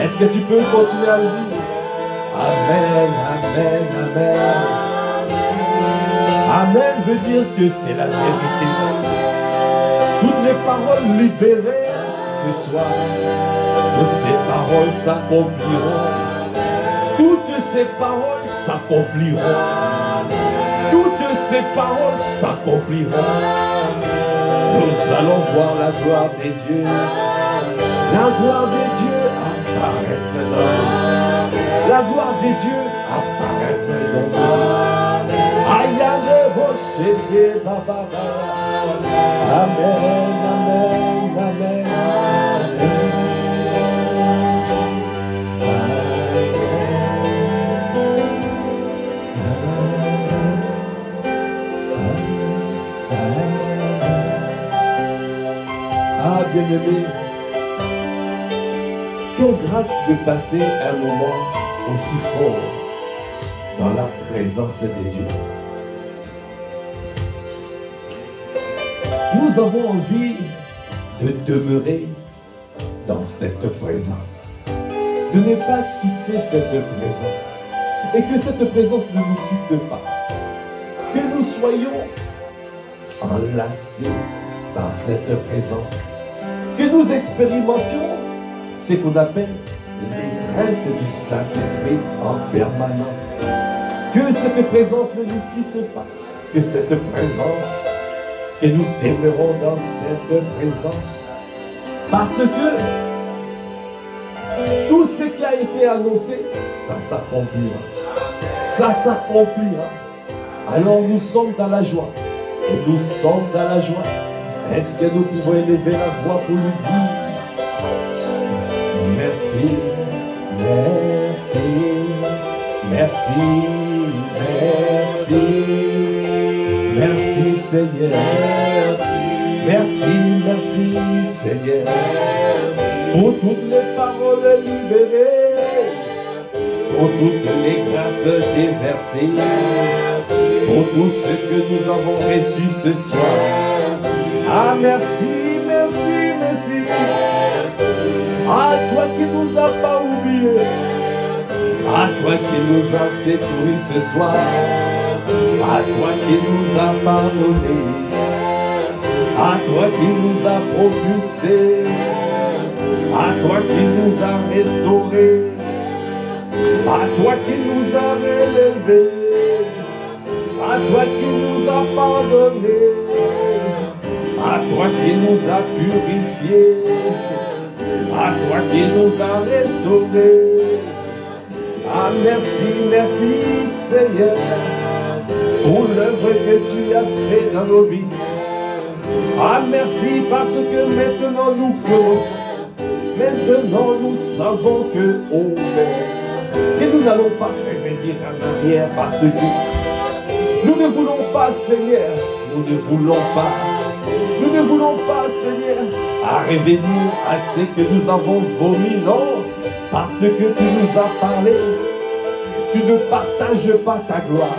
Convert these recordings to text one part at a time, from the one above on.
Est-ce que tu peux continuer à le dire? Amen, amen, amen. Amen veut dire que c'est la vérité. Toutes les paroles libérées ce soir, toutes ces paroles s'accompliront. Toutes ces paroles s'accompliront. Toutes ces paroles s'accompliront. Nous allons voir la gloire des dieux. La gloire des dieux apparaître dans nous. La gloire des dieux apparaître dans nous. Ayane Boshede Baba. Amen, amen, amen. Ah, bien-aimé, quelle grâce de passer un moment aussi fort dans la présence de Dieu. Nous avons envie de demeurer dans cette présence, de ne pas quitter cette présence, et que cette présence ne nous quitte pas, que nous soyons enlacés par cette présence, que nous expérimentions ce qu'on appelle les craintes du Saint-Esprit en permanence. Que cette présence ne nous quitte pas, que cette présence, que nous demeurons dans cette présence. Parce que tout ce qui a été annoncé, ça s'accomplira. Ça s'accomplira. Alors nous sommes dans la joie. Et nous sommes dans la joie. Est-ce que nous pouvons élever la voix pour lui dire merci, merci, merci, merci, merci Seigneur, merci, merci Seigneur, pour toutes les paroles libérées, pour toutes les grâces déversées, pour tout ce que nous avons reçu ce soir. Ah merci, merci, merci. À toi qui nous a pas oubliés, à toi qui nous a secourus ce soir, à toi qui nous a pardonnés, à toi qui nous a propulsés, à toi qui nous a restaurés, à toi qui nous a relevés, à toi qui nous a pardonnés, à toi qui nous a purifiés, à toi qui nous a restaurés. Ah merci, merci Seigneur, pour l'œuvre que tu as fait dans nos vies. Ah merci parce que maintenant nous connaissons, maintenant nous savons que on est, que nous n'allons pas revenir en arrière parce que nous ne voulons pas Seigneur, nous ne voulons pas. Nous ne voulons pas, Seigneur, à revenir à ce que nous avons vomi, non, parce que tu nous as parlé. Tu ne partages pas ta gloire.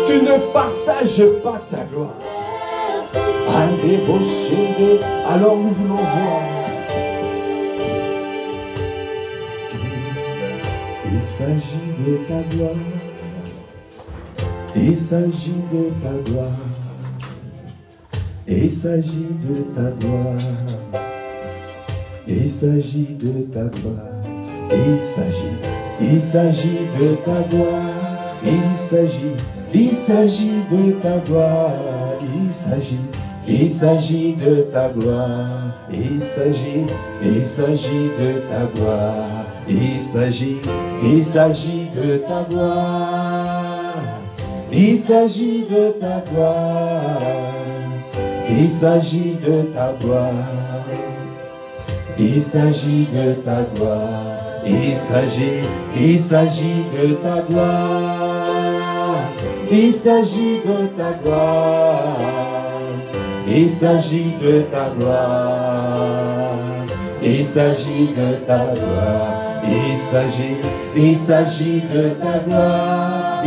Tu ne partages pas ta gloire. Allez, Boshede, alors nous voulons voir. Il s'agit de ta gloire. Il s'agit de ta gloire. Il s'agit de ta gloire. Il s'agit de ta gloire. Il s'agit de ta gloire. Il s'agit de ta gloire. Il il s'agit de ta gloire. Il s'agit de ta gloire. Il s'agit de ta gloire. Il s'agit de ta gloire. Il s'agit de ta gloire. Il s'agit de ta gloire. Il s'agit de ta gloire. Il s'agit de ta gloire. Il s'agit de ta gloire. Il s'agit de ta gloire. Il s'agit de ta gloire.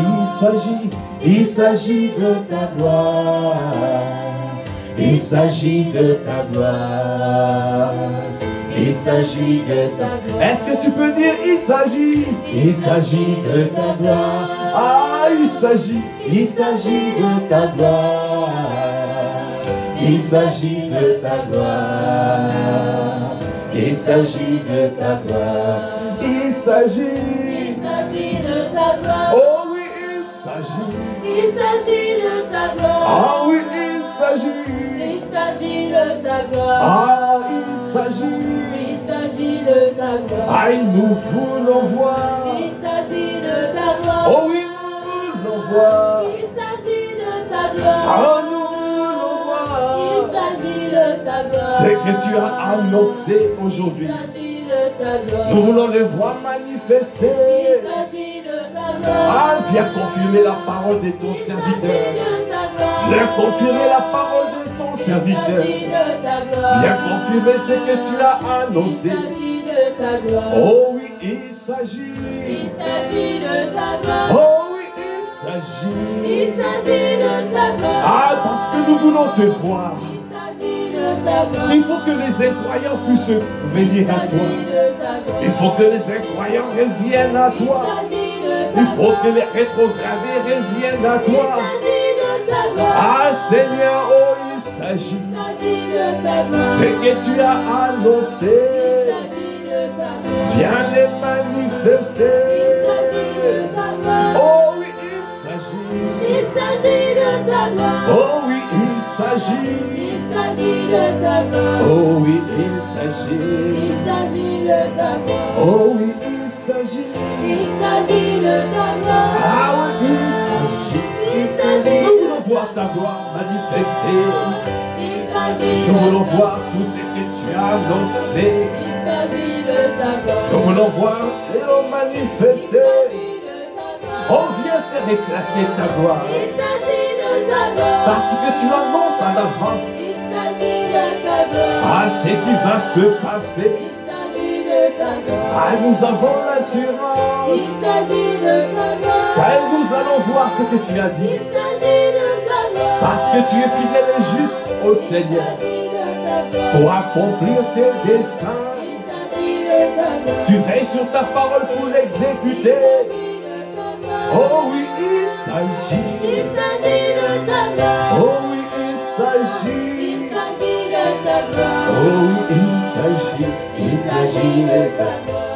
Il s'agit de ta gloire. Il s'agit de ta gloire. Il s'agit de ta gloire. Est-ce que tu peux dire il s'agit de ta gloire. Ah, il s'agit de ta gloire. Il s'agit de ta gloire. Il s'agit de ta gloire. Il s'agit de ta gloire. Oh oui, il s'agit de ta gloire. Ah oui, il s'agit de ta gloire. Ah, il s'agit de ta gloire. Ah, nous voulons voir. Il s'agit de ta gloire. Oh oui, nous voulons voir. Il s'agit de ta gloire. Ah, nous voulons voir. Il s'agit de ta gloire. C'est que tu as annoncé aujourd'hui. Il s'agit de ta gloire. Nous voulons le voir manifester. Il s'agit de ta gloire. Ah, viens confirmer la parole de ton serviteur. Viens confirmer la parole de ton serviteur. Viens confirmer ce que tu as annoncé. Oh oui, il s'agit de ta gloire. Oh oui, il s'agit de ta gloire. Ah, parce que nous voulons te voir. Il faut que les incroyants puissent venir à toi. Il faut que les incroyants reviennent à toi. Il faut que les rétrogradés reviennent à toi. Ah Seigneur, oh il s'agit de ta gloire. C'est que tu as annoncé. Viens les manifester. Il s'agit de ta gloire. Oh oui, il s'agit de ta gloire. Oh oui, il s'agit de ta gloire. Oh oui, il s'agit de ta gloire. Oh oui, il s'agit de ta gloire. Ah oui, il s'agit. Nous voulons voir ta gloire manifester. Nous voulons voir tout ce que tu as annoncé. Nous voulons voir et on manifester. On vient faire éclater ta gloire. Parce que tu annonces à l'avance. Ah, ce qui va se passer. Ah, nous avons l'assurance. Car nous allons voir ce que tu as dit. Parce que tu es fidèle et juste au Seigneur. Pour accomplir tes desseins. Tu veilles sur ta parole pour l'exécuter. Oh oui, il s'agit de ta gloire. Oh oui, il s'agit de ta gloire. Oh oui, il s'agit de ta gloire.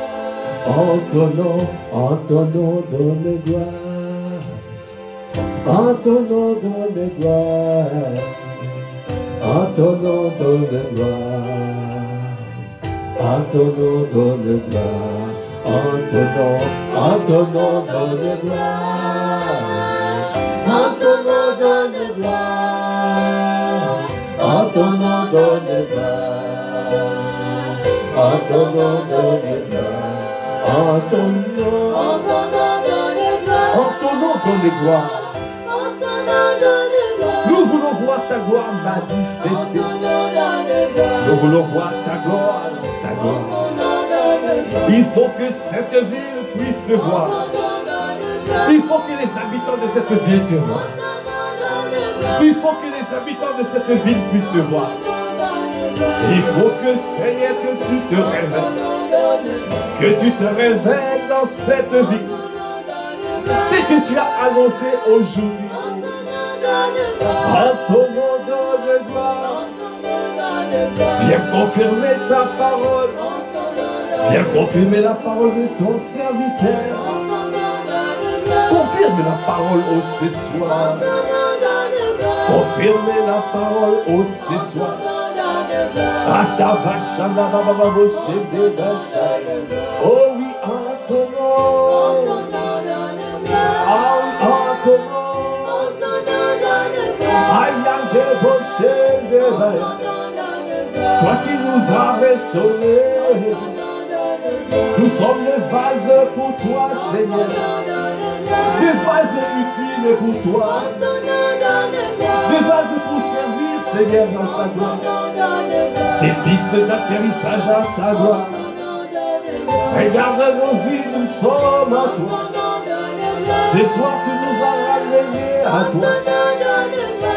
En ton nom donne gloire. En ton nom donne gloire. En ton nom donne gloire. En ton nom donne gloire. En ton nom donne gloire. En ton nom donne gloire. En ton nom donne gloire. En ton nom donne gloire. En ton nom donne gloire. Nous voulons voir ta gloire manifester. Nous voulons voir ta gloire. Il faut que cette ville puisse te voir. Il faut que les habitants de cette ville te voient. Il faut que les habitants de cette ville puissent te voir. Il faut que Seigneur, que tu te révèles. Que tu te révèles dans cette vie. C'est que tu as annoncé aujourd'hui. En ton nom de gloire. Viens confirmer ta parole. Viens confirmer la parole de ton serviteur. Confirme la parole ce soir. Confirmez la parole aussi soir. Oh oui, en ton nom. Ah oui, en ton nom. Aïe, débauché de vaillants. Toi qui nous as restaurés. Nous sommes les vases pour toi, Seigneur. Des vases utiles pour toi. Des vases pour servir, Seigneur, dans ta gloire. Des pistes d'atterrissage à ta gloire. Regarde nos vies, nous sommes à toi. Ce soir, tu nous as ramenés à toi.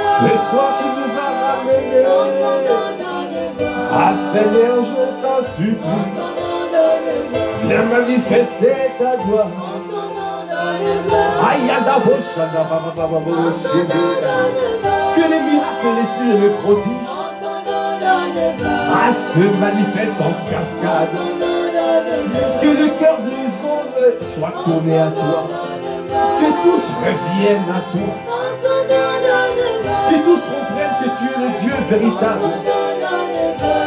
Ce soir, tu nous as ramenés. Ah, Seigneur, je t'en supplie. Viens manifester ta gloire. Que les miracles, les signes, les prodiges se manifestent en cascade. Que le cœur des hommes soit tourné à toi. Que tous reviennent à toi. Que tous comprennent que tu es le Dieu véritable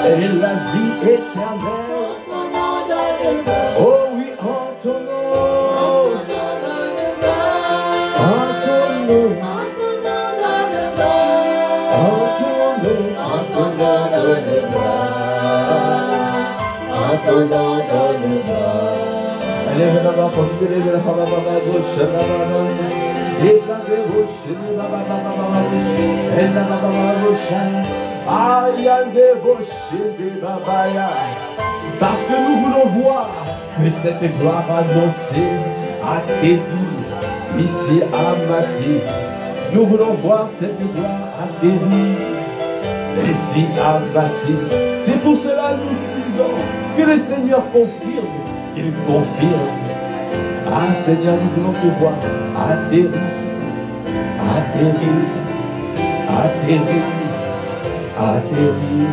et la vie éternelle. Oh oui, en ton nom. En ton nom. En ton nom. En ton nom, donne-moi. En ton nom, donne-moi. Allez, là-bas, continuez de la femme à ma gauche, là-bas. Et la gauche, là-bas, et là-bas, gauche. Aïe, parce que nous voulons voir que cette gloire annoncée à tes vies ici à Massy. Nous voulons voir cette gloire atterrir ici à Massy. C'est pour cela que nous disons que le Seigneur confirme, qu'il confirme. Ah Seigneur, nous voulons te voir atterrir, atterrir, atterrir. Atterrir,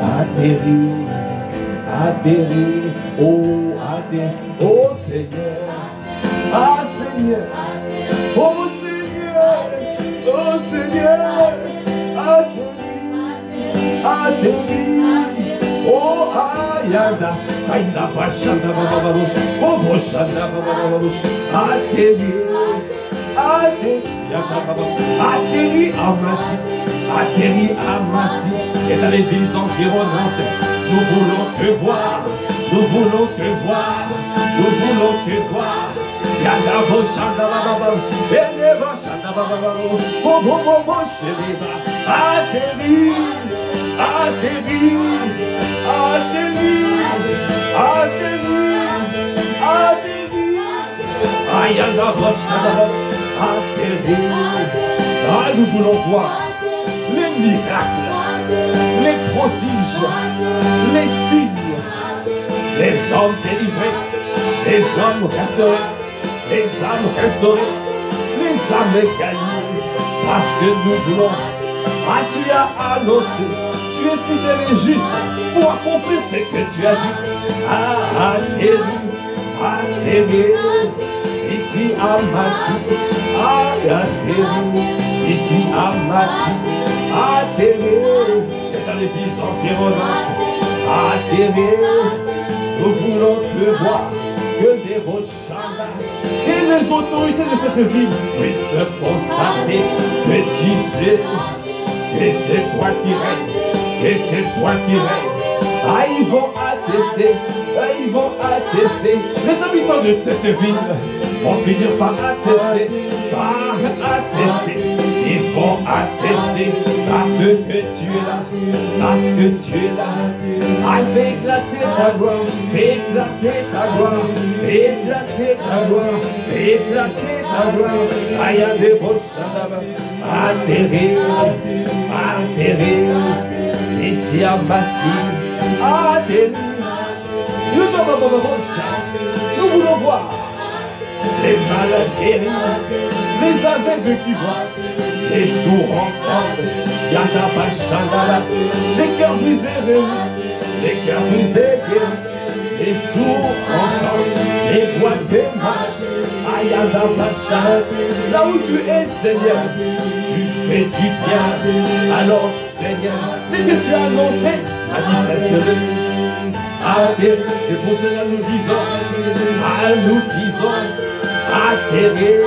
atterrir, atterrir, oh, atterrir, oh Seigneur, ah Seigneur, oh Seigneur, oh Seigneur, atterrir, atterrir, oh Ayanda, Aïda Bachanda Babarouche, oh Bochanda Babarouche, atterrir, atterrir, atterrir à Massy. Atterris à Massy et dans les villes environnantes. Nous voulons te voir, nous voulons te voir, nous voulons te voir. Yadabo Shandababa, Beneva Shandababa, Bobo Bobo Sheriba. Atterris, atterris, atterris, atterris, atterris. Ayadabo Shandababa, atterris. Ah, nous voulons voir les miracles, les prodiges, les signes, les hommes délivrés, les hommes restaurés, les âmes restaurées, les âmes gagnées, parce que nous voulons. Ah, tu as annoncé, tu es fidèle et juste pour accomplir ce que tu as dit. Ah, atterris, atterris, ici à Massy, ah, atterris. Ici à Massy, atterrir, et dans les villes environnantes, atterrir, nous voulons te voir, que des Rochanda et les autorités de cette ville puissent constater que tu sais, et c'est toi qui règnes, et c'est toi qui règnes. Ah, ils vont attester, ils vont attester, les habitants de cette ville vont finir par attester, ils vont attester parce que tu es là, parce que tu es là. Ah, fais éclater ta gloire, fais éclater ta gloire, fais éclater ta gloire, fais éclater ta gloire. Aïe, à des Bochadaba, atterrir, atterrir, ici à Massy, atterrir. Nous voulons voir les malades guéris, les aveugles qui voient, les sourds entendent, Yadaba Shandala, les cœurs brisés réunis, les cœurs brisés guéris, les sourds entendent, les voix démarchent, Ayadaba Shandala, là où tu es Seigneur, tu fait du bien. Alors Seigneur, c'est que tu as annoncé, manifeste-le. Atterrir, c'est pour cela nous disons, atterrir,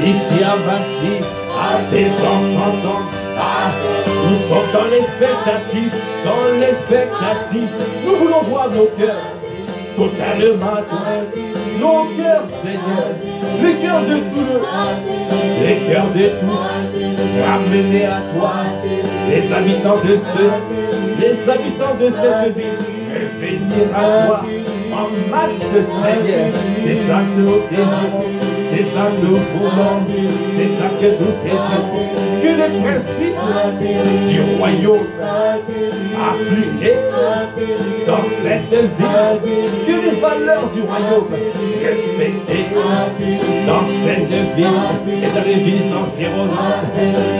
ici à Massy, à tes enfants. Nous sommes dans l'expectative, nous voulons voir nos cœurs totalement à toi, nos cœurs Seigneur, les cœurs de tous, ramenés à toi, les habitants de cette ville, venir à toi en masse Seigneur, c'est ça que nous désirons, c'est ça que nous voulons, c'est ça que nous désirons, que les principes du royaume appliqués dans cette ville, que les valeurs du royaume respectées dans cette ville et dans les villes environnantes,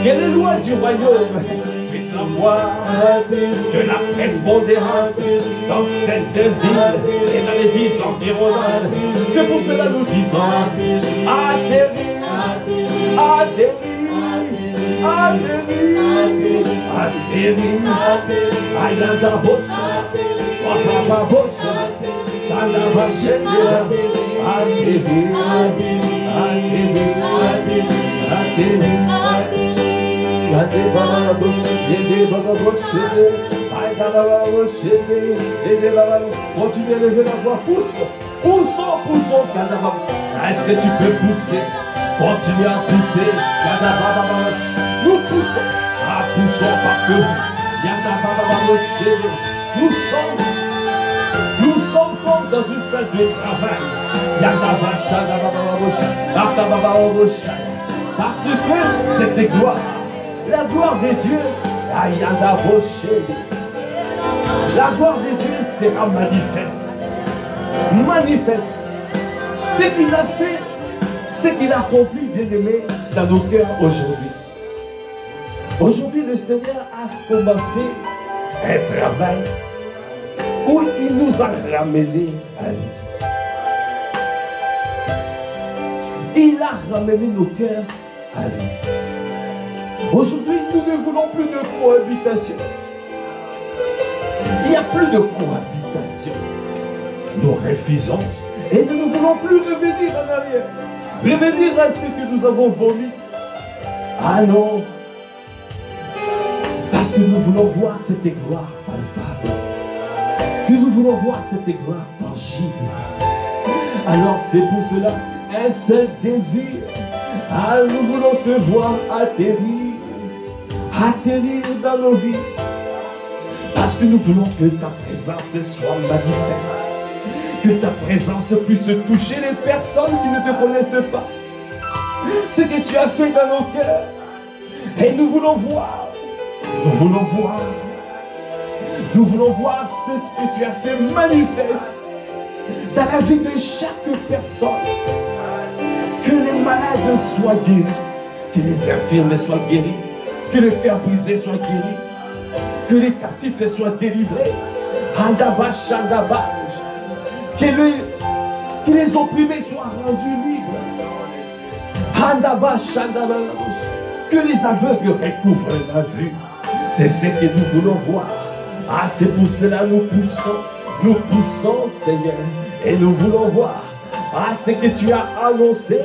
que les lois du royaume puissent avoir de la prépondérance dans cette ville et dans les villes environnantes. C'est pour cela que nous disons atterrir, Ayanda Bosha, Papa Bosha, Tanda Bashenda, Continue à lever la voix, poussons, Kadababa. Est-ce que tu peux pousser? Continue à pousser, Kadababa. Nous poussons, parce que nous sommes comme dans une salle de travail. Parce que cette gloire, la gloire de Dieu, la gloire de Dieu sera manifeste. Ce qu'il a fait, ce qu'il a accompli, bien-aimé, dans nos cœurs aujourd'hui. Aujourd'hui, le Seigneur a commencé un travail où il nous a ramenés à lui. Il a ramené nos cœurs à lui. Aujourd'hui, nous ne voulons plus de cohabitation. Il n'y a plus de cohabitation. Nous refusons et nous ne voulons plus revenir en arrière. Revenir à ce que nous avons vomi. Ah non. Parce que nous voulons voir cette gloire palpable. Que nous voulons voir cette gloire tangible. Alors c'est pour cela un seul désir. Ah, nous voulons te voir atterrir dans nos vies. Parce que nous voulons que ta présence soit manifeste. Que ta présence puisse toucher les personnes qui ne te connaissent pas. Ce que tu as fait dans nos cœurs. Et nous voulons voir. Nous voulons voir ce que tu as fait manifeste dans la vie de chaque personne. Que les malades soient guéris, que les infirmes soient guéris, que le cœur brisé soit guéri, que les captifs soient délivrés. Que les opprimés soient rendus libres. Que les aveugles recouvrent la vue. C'est ce que nous voulons voir. Ah, c'est pour cela que nous poussons, Seigneur, et nous voulons voir. Ah, ce que tu as annoncé,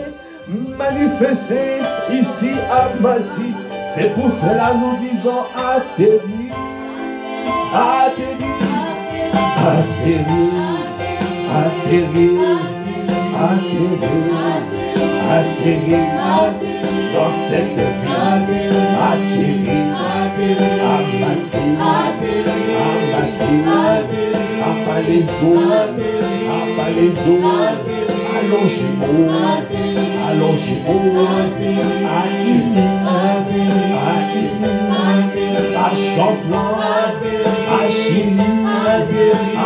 manifesté ici à Massy. C'est pour cela que nous disons atterrir, dans cette ville, atterrir, à Massy, à Palaiso, allongez-vous, à Ini, à Champlain, à Chili, à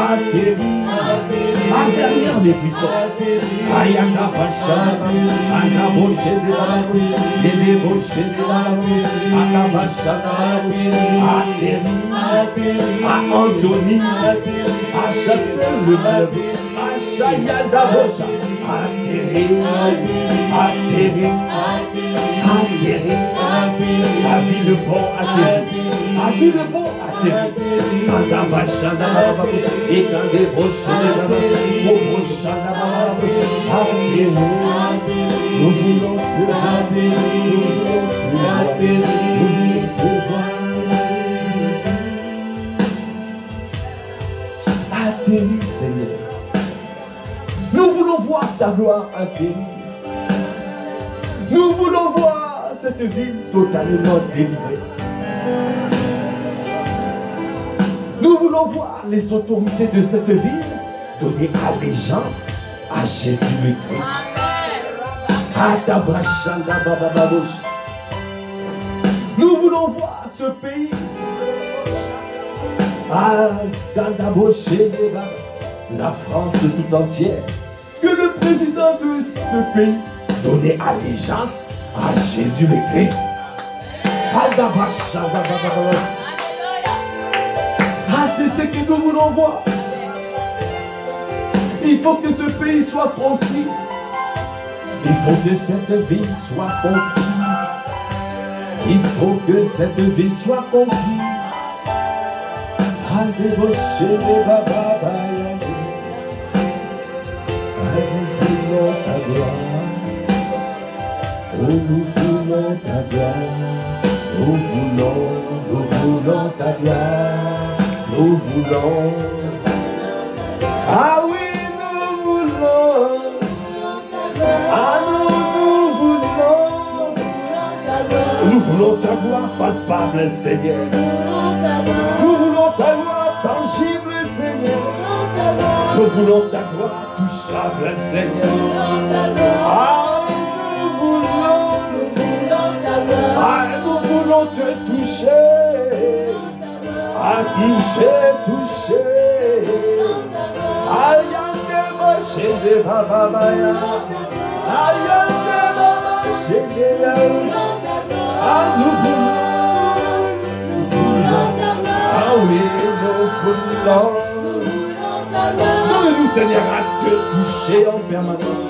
derrière les puissants. Ayanda Bachana, Anda Boché de la bouche, et les Boché de la bouche, Anda Bachana, à Anthony, à Châtel le Malade, à Chayanda Bocha, atterrir, atterri, atterri, la vie le bon atterri, la vie le bon atterri. Et quand des prochains, nous voulons te atterrir, Seigneur. Nous voulons voir ta gloire atterrir. Nous voulons voir cette ville totalement délivrée. Nous voulons voir les autorités de cette ville donner allégeance à Jésus le Christ. Nous voulons voir ce pays, la France tout entière, que le président de ce pays donne allégeance à Jésus le Christ. C'est ce que nous voulons voir. Il faut que ce pays soit tranquille. Il faut que cette ville soit conquise. Il faut que cette ville soit conquise. Nous voulons ta gloire. Oh, nous voulons ta gloire. Nous voulons ta gloire. Nous voulons. Ah oui, nous voulons. Ah nous voulons. Nous voulons ta gloire palpable, Seigneur. Nous voulons ta gloire tangible, Seigneur. Nous voulons ta gloire touchable, Seigneur. Ah, nous voulons ta gloire. Ah, nous voulons te toucher. À toucher. Ayande machende babaya. Ayande machende ya. Ah nous voulons. Ah oui, nous voulons. Donne-nous, Seigneur, à te toucher en permanence.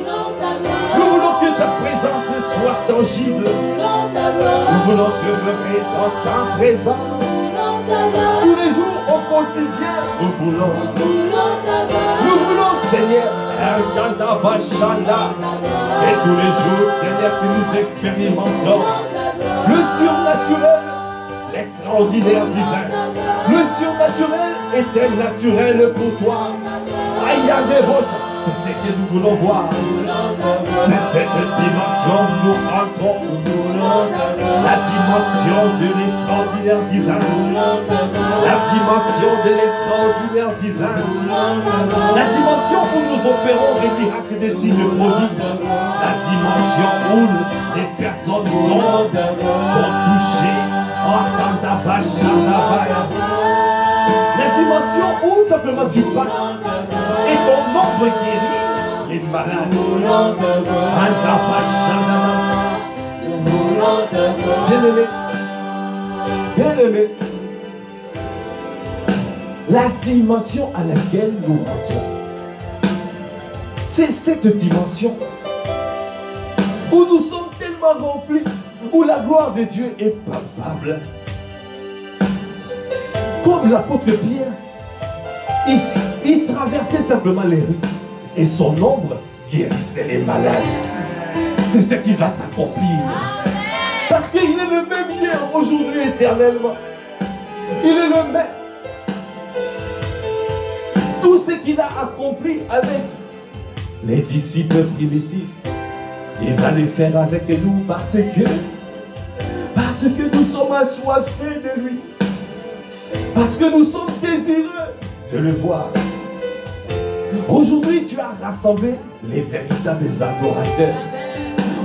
Nous voulons que ta présence soit tangible. Nous voulons demeurer dans ta présence. Tous les jours au quotidien, nous voulons, Seigneur, et tous les jours, Seigneur, que nous expérimentons le surnaturel, l'extraordinaire divin. Le surnaturel est naturel pour toi. Aïe, c'est ce que nous voulons voir. C'est cette dimension où nous entrons. La dimension de l'extraordinaire divin. La dimension de l'extraordinaire divin. La dimension où nous opérons des miracles, des signes prodiges. La dimension où les personnes sont touchées. La dimension où simplement tu passes et ton nombre guérit les malades. Bien-aimé, la dimension à laquelle nous rentrons, c'est cette dimension où nous sommes tellement remplis, où la gloire de Dieu est palpable. Comme l'apôtre Pierre, ici, il traversait simplement les rues et son ombre guérissait les malades. C'est ce qui va s'accomplir. Parce qu'il est le même hier, aujourd'hui, éternellement. Il est le même. Tout ce qu'il a accompli avec les disciples primitifs, il va le faire avec nous parce que nous sommes assoiffés de lui. Parce que nous sommes désireux de le voir. Aujourd'hui, tu as rassemblé les véritables adorateurs.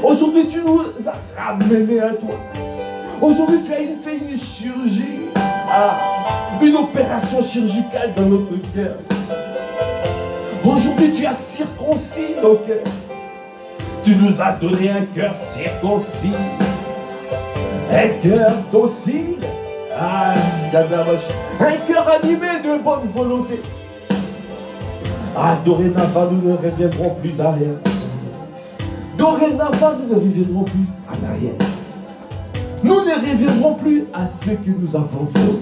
Aujourd'hui, tu nous as ramenés à toi. Aujourd'hui, tu as fait une chirurgie, une opération chirurgicale dans notre cœur. Aujourd'hui, tu as circoncis nos cœurs. Tu nous as donné un cœur circoncis, un cœur docile, un cœur animé de bonne volonté. Dorénavant, nous ne reviendrons plus à rien. Dorénavant, nous ne reviendrons plus en arrière. Nous ne reviendrons plus à ce que nous avons fait.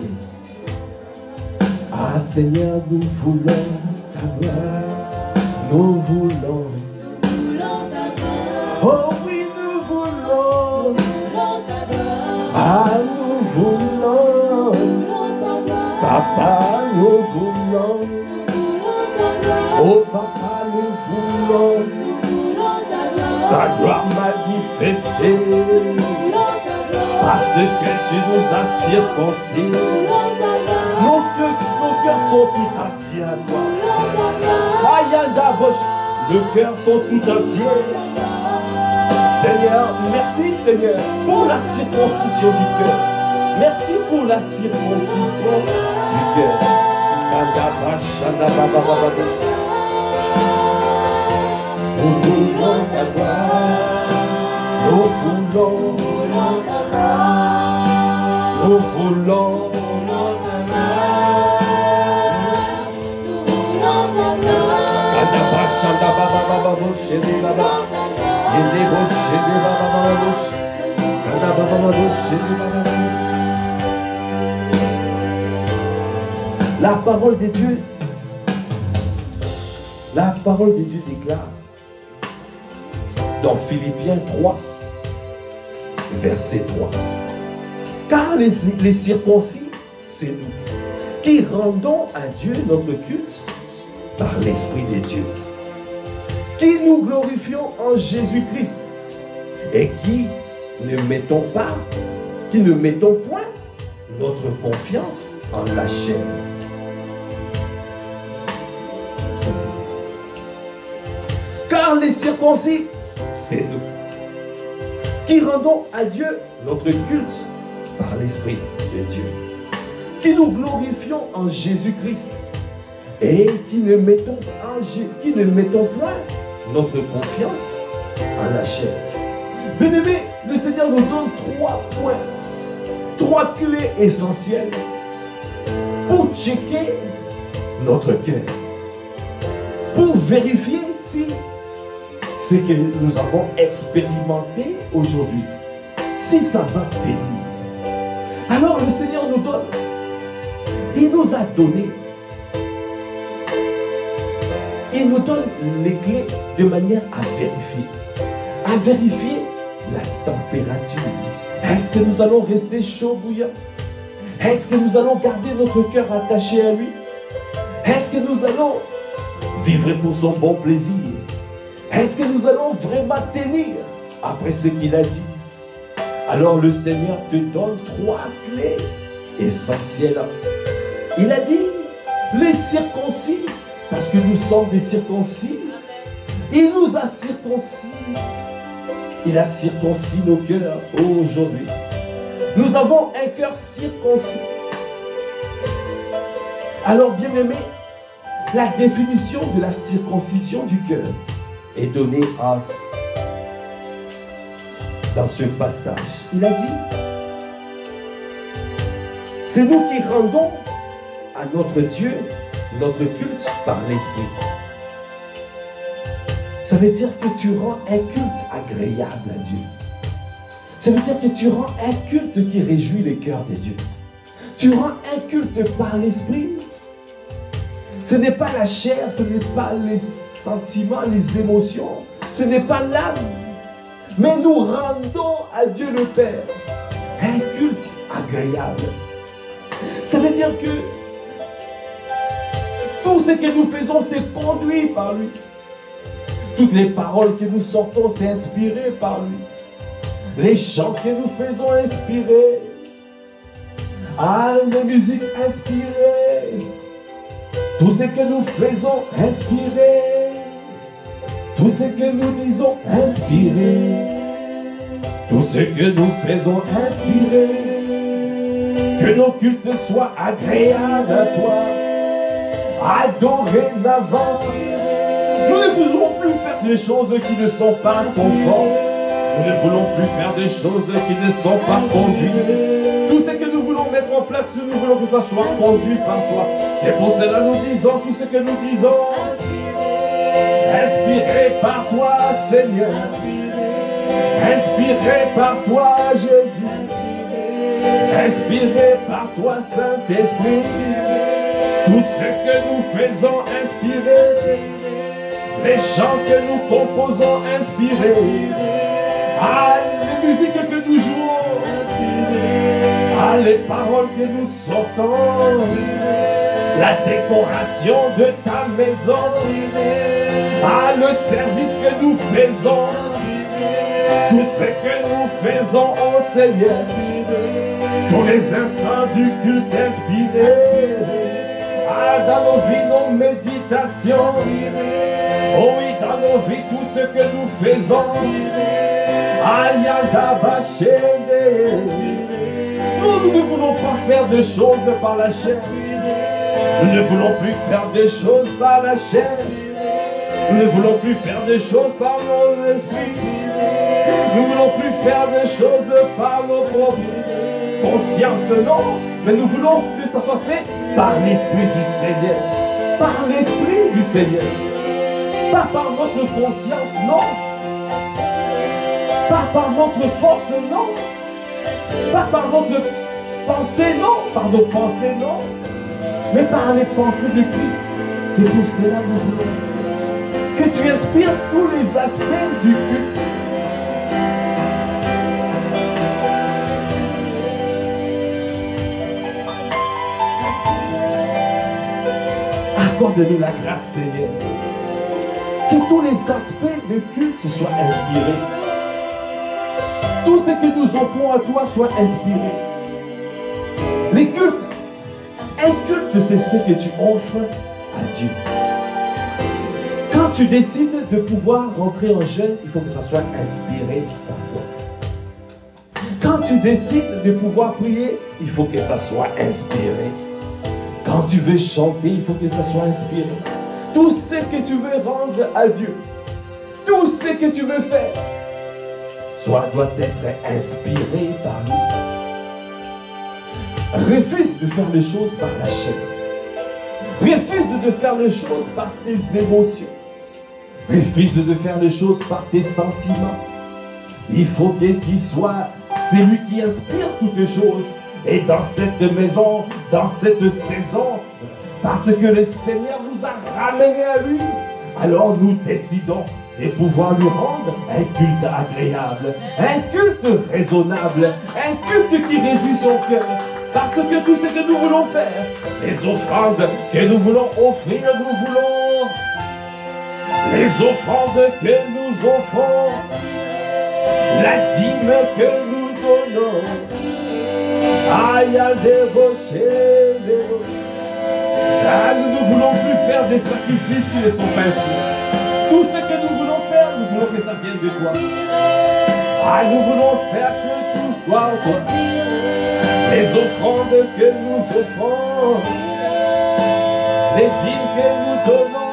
Ah Seigneur, nous voulons ta gloire. Nous voulons. Oh oui, nous voulons. Ah, nous voulons. Papa, nous voulons. Oh papa, nous voulons. Ta gloire manifestée. Parce que tu nous as circoncis. Nos cœurs sont tout entiers à toi. Ayanda Bosch, nos cœurs sont tout entiers. Seigneur, merci Seigneur pour la circoncision du cœur. Merci pour la circoncision du cœur. Nous voulons ta gloire. Nous voulons ta gloire. Nous voulons ta La parole de Dieu déclare dans Philippiens 3, verset 3. Car les circoncis, c'est nous, qui rendons à Dieu notre culte par l'Esprit de Dieu, qui nous glorifions en Jésus-Christ et qui ne mettons point notre confiance en la chair. Car les circoncis, c'est nous, qui rendons à Dieu notre culte par l'Esprit de Dieu, qui nous glorifions en Jésus-Christ et qui ne mettons point notre confiance en la chair. Bien-aimés, le Seigneur nous donne 3 points, 3 clés essentielles pour checker notre cœur, pour vérifier si ce que nous avons expérimenté aujourd'hui, si ça va tenir. Alors le Seigneur nous donne, il nous a donné, il nous donne les clés de manière à vérifier la température. Est-ce que nous allons rester chaud bouillant? Est-ce que nous allons garder notre cœur attaché à lui? Est-ce que nous allons vivre pour son bon plaisir? Est-ce que nous allons vraiment tenir après ce qu'il a dit? Alors le Seigneur te donne 3 clés essentielles. Il a dit, les circoncis, parce que nous sommes des circoncis. Il nous a circoncis. Il a circoncis nos cœurs aujourd'hui. Nous avons un cœur circoncis. Alors bien aimé, la définition de la circoncision du cœur est donnée dans ce passage. Il a dit, c'est nous qui rendons à notre Dieu notre culte par l'Esprit. Ça veut dire que tu rends un culte agréable à Dieu. Ça veut dire que tu rends un culte qui réjouit les cœurs de Dieu. Tu rends un culte par l'Esprit. Ce n'est pas la chair, ce n'est pas les sentiments, les émotions, ce n'est pas l'âme. Mais nous rendons à Dieu le Père un culte agréable. Ça veut dire que tout ce que nous faisons, c'est conduit par lui. Toutes les paroles que nous sortons, c'est inspiré par lui. Les chants que nous faisons, inspirés. Ah, les musiques inspirées. Tout ce que nous faisons, inspiré. Tout ce que nous disons, inspiré. Tout ce que nous faisons, inspiré. Que nos cultes soient agréables à toi. Dorénavant, nous ne voulons plus faire des choses qui ne sont pas conformes. Nous ne voulons plus faire des choses qui ne sont pas conduites. Tout ce que nous voulons mettre en place, nous voulons que ça soit conduit par toi. C'est pour cela que nous disons tout ce que nous disons. Inspiré par toi, Seigneur. Inspiré par toi, Jésus. Inspiré par toi, Saint-Esprit. Tout ce que nous faisons, inspiré. Les chants que nous composons, inspirés. Ah, les musiques que nous jouons, ah, les paroles que nous sortons, la décoration de ta maison, ah, le service que nous faisons, tout ce que nous faisons, oh Seigneur, tous les instants du culte inspiré, ah, dans nos vies, nos méditations, oh oui, dans nos vies, tout ce que nous faisons, nous ne voulons pas faire des choses par la chair. Nous ne voulons plus faire des choses par la chair. Nous ne voulons plus faire des choses par nos esprits. Nous ne voulons plus faire des choses par nos propres consciences, non. Mais nous voulons que ça soit fait par l'Esprit du Seigneur. Par l'Esprit du Seigneur. Pas par notre conscience, non. Pas par notre force, non. Pas par notre pensée, non. Par nos pensées, non. Mais par les pensées de Christ. C'est pour cela que nous voulons que tu inspires tous les aspects du culte. Accorde-nous la grâce, Seigneur. Que tous les aspects de culte soient inspirés. Tout ce que nous offrons à toi soit inspiré. Les cultes, un culte, c'est ce que tu offres à Dieu. Quand tu décides de pouvoir rentrer en jeûne, il faut que ça soit inspiré par toi. Quand tu décides de pouvoir prier, il faut que ça soit inspiré. Quand tu veux chanter, il faut que ça soit inspiré. Tout ce que tu veux rendre à Dieu, tout ce que tu veux faire, doit être inspiré par lui. Refuse de faire les choses par la chair. Refuse de faire les choses par tes émotions. Refuse de faire les choses par tes sentiments. Il faut qu'il soit celui qui inspire toutes les choses. Et dans cette maison, dans cette saison, parce que le Seigneur nous a ramenés à lui, alors nous décidons de pouvoir lui rendre un culte agréable, un culte raisonnable, un culte qui réjouit son cœur. Parce que tout ce que nous voulons faire, les offrandes que nous voulons offrir, nous voulons les offrandes que nous offrons, la dîme que nous donnons. Aïe, nous ne voulons plus faire des sacrifices qui ne sont pas inspirés. Tout ce que nous voulons faire, nous voulons que ça vienne de toi. Ah, nous voulons faire que tout soit en toi. Les offrandes que nous offrons, les dîmes que nous donnons,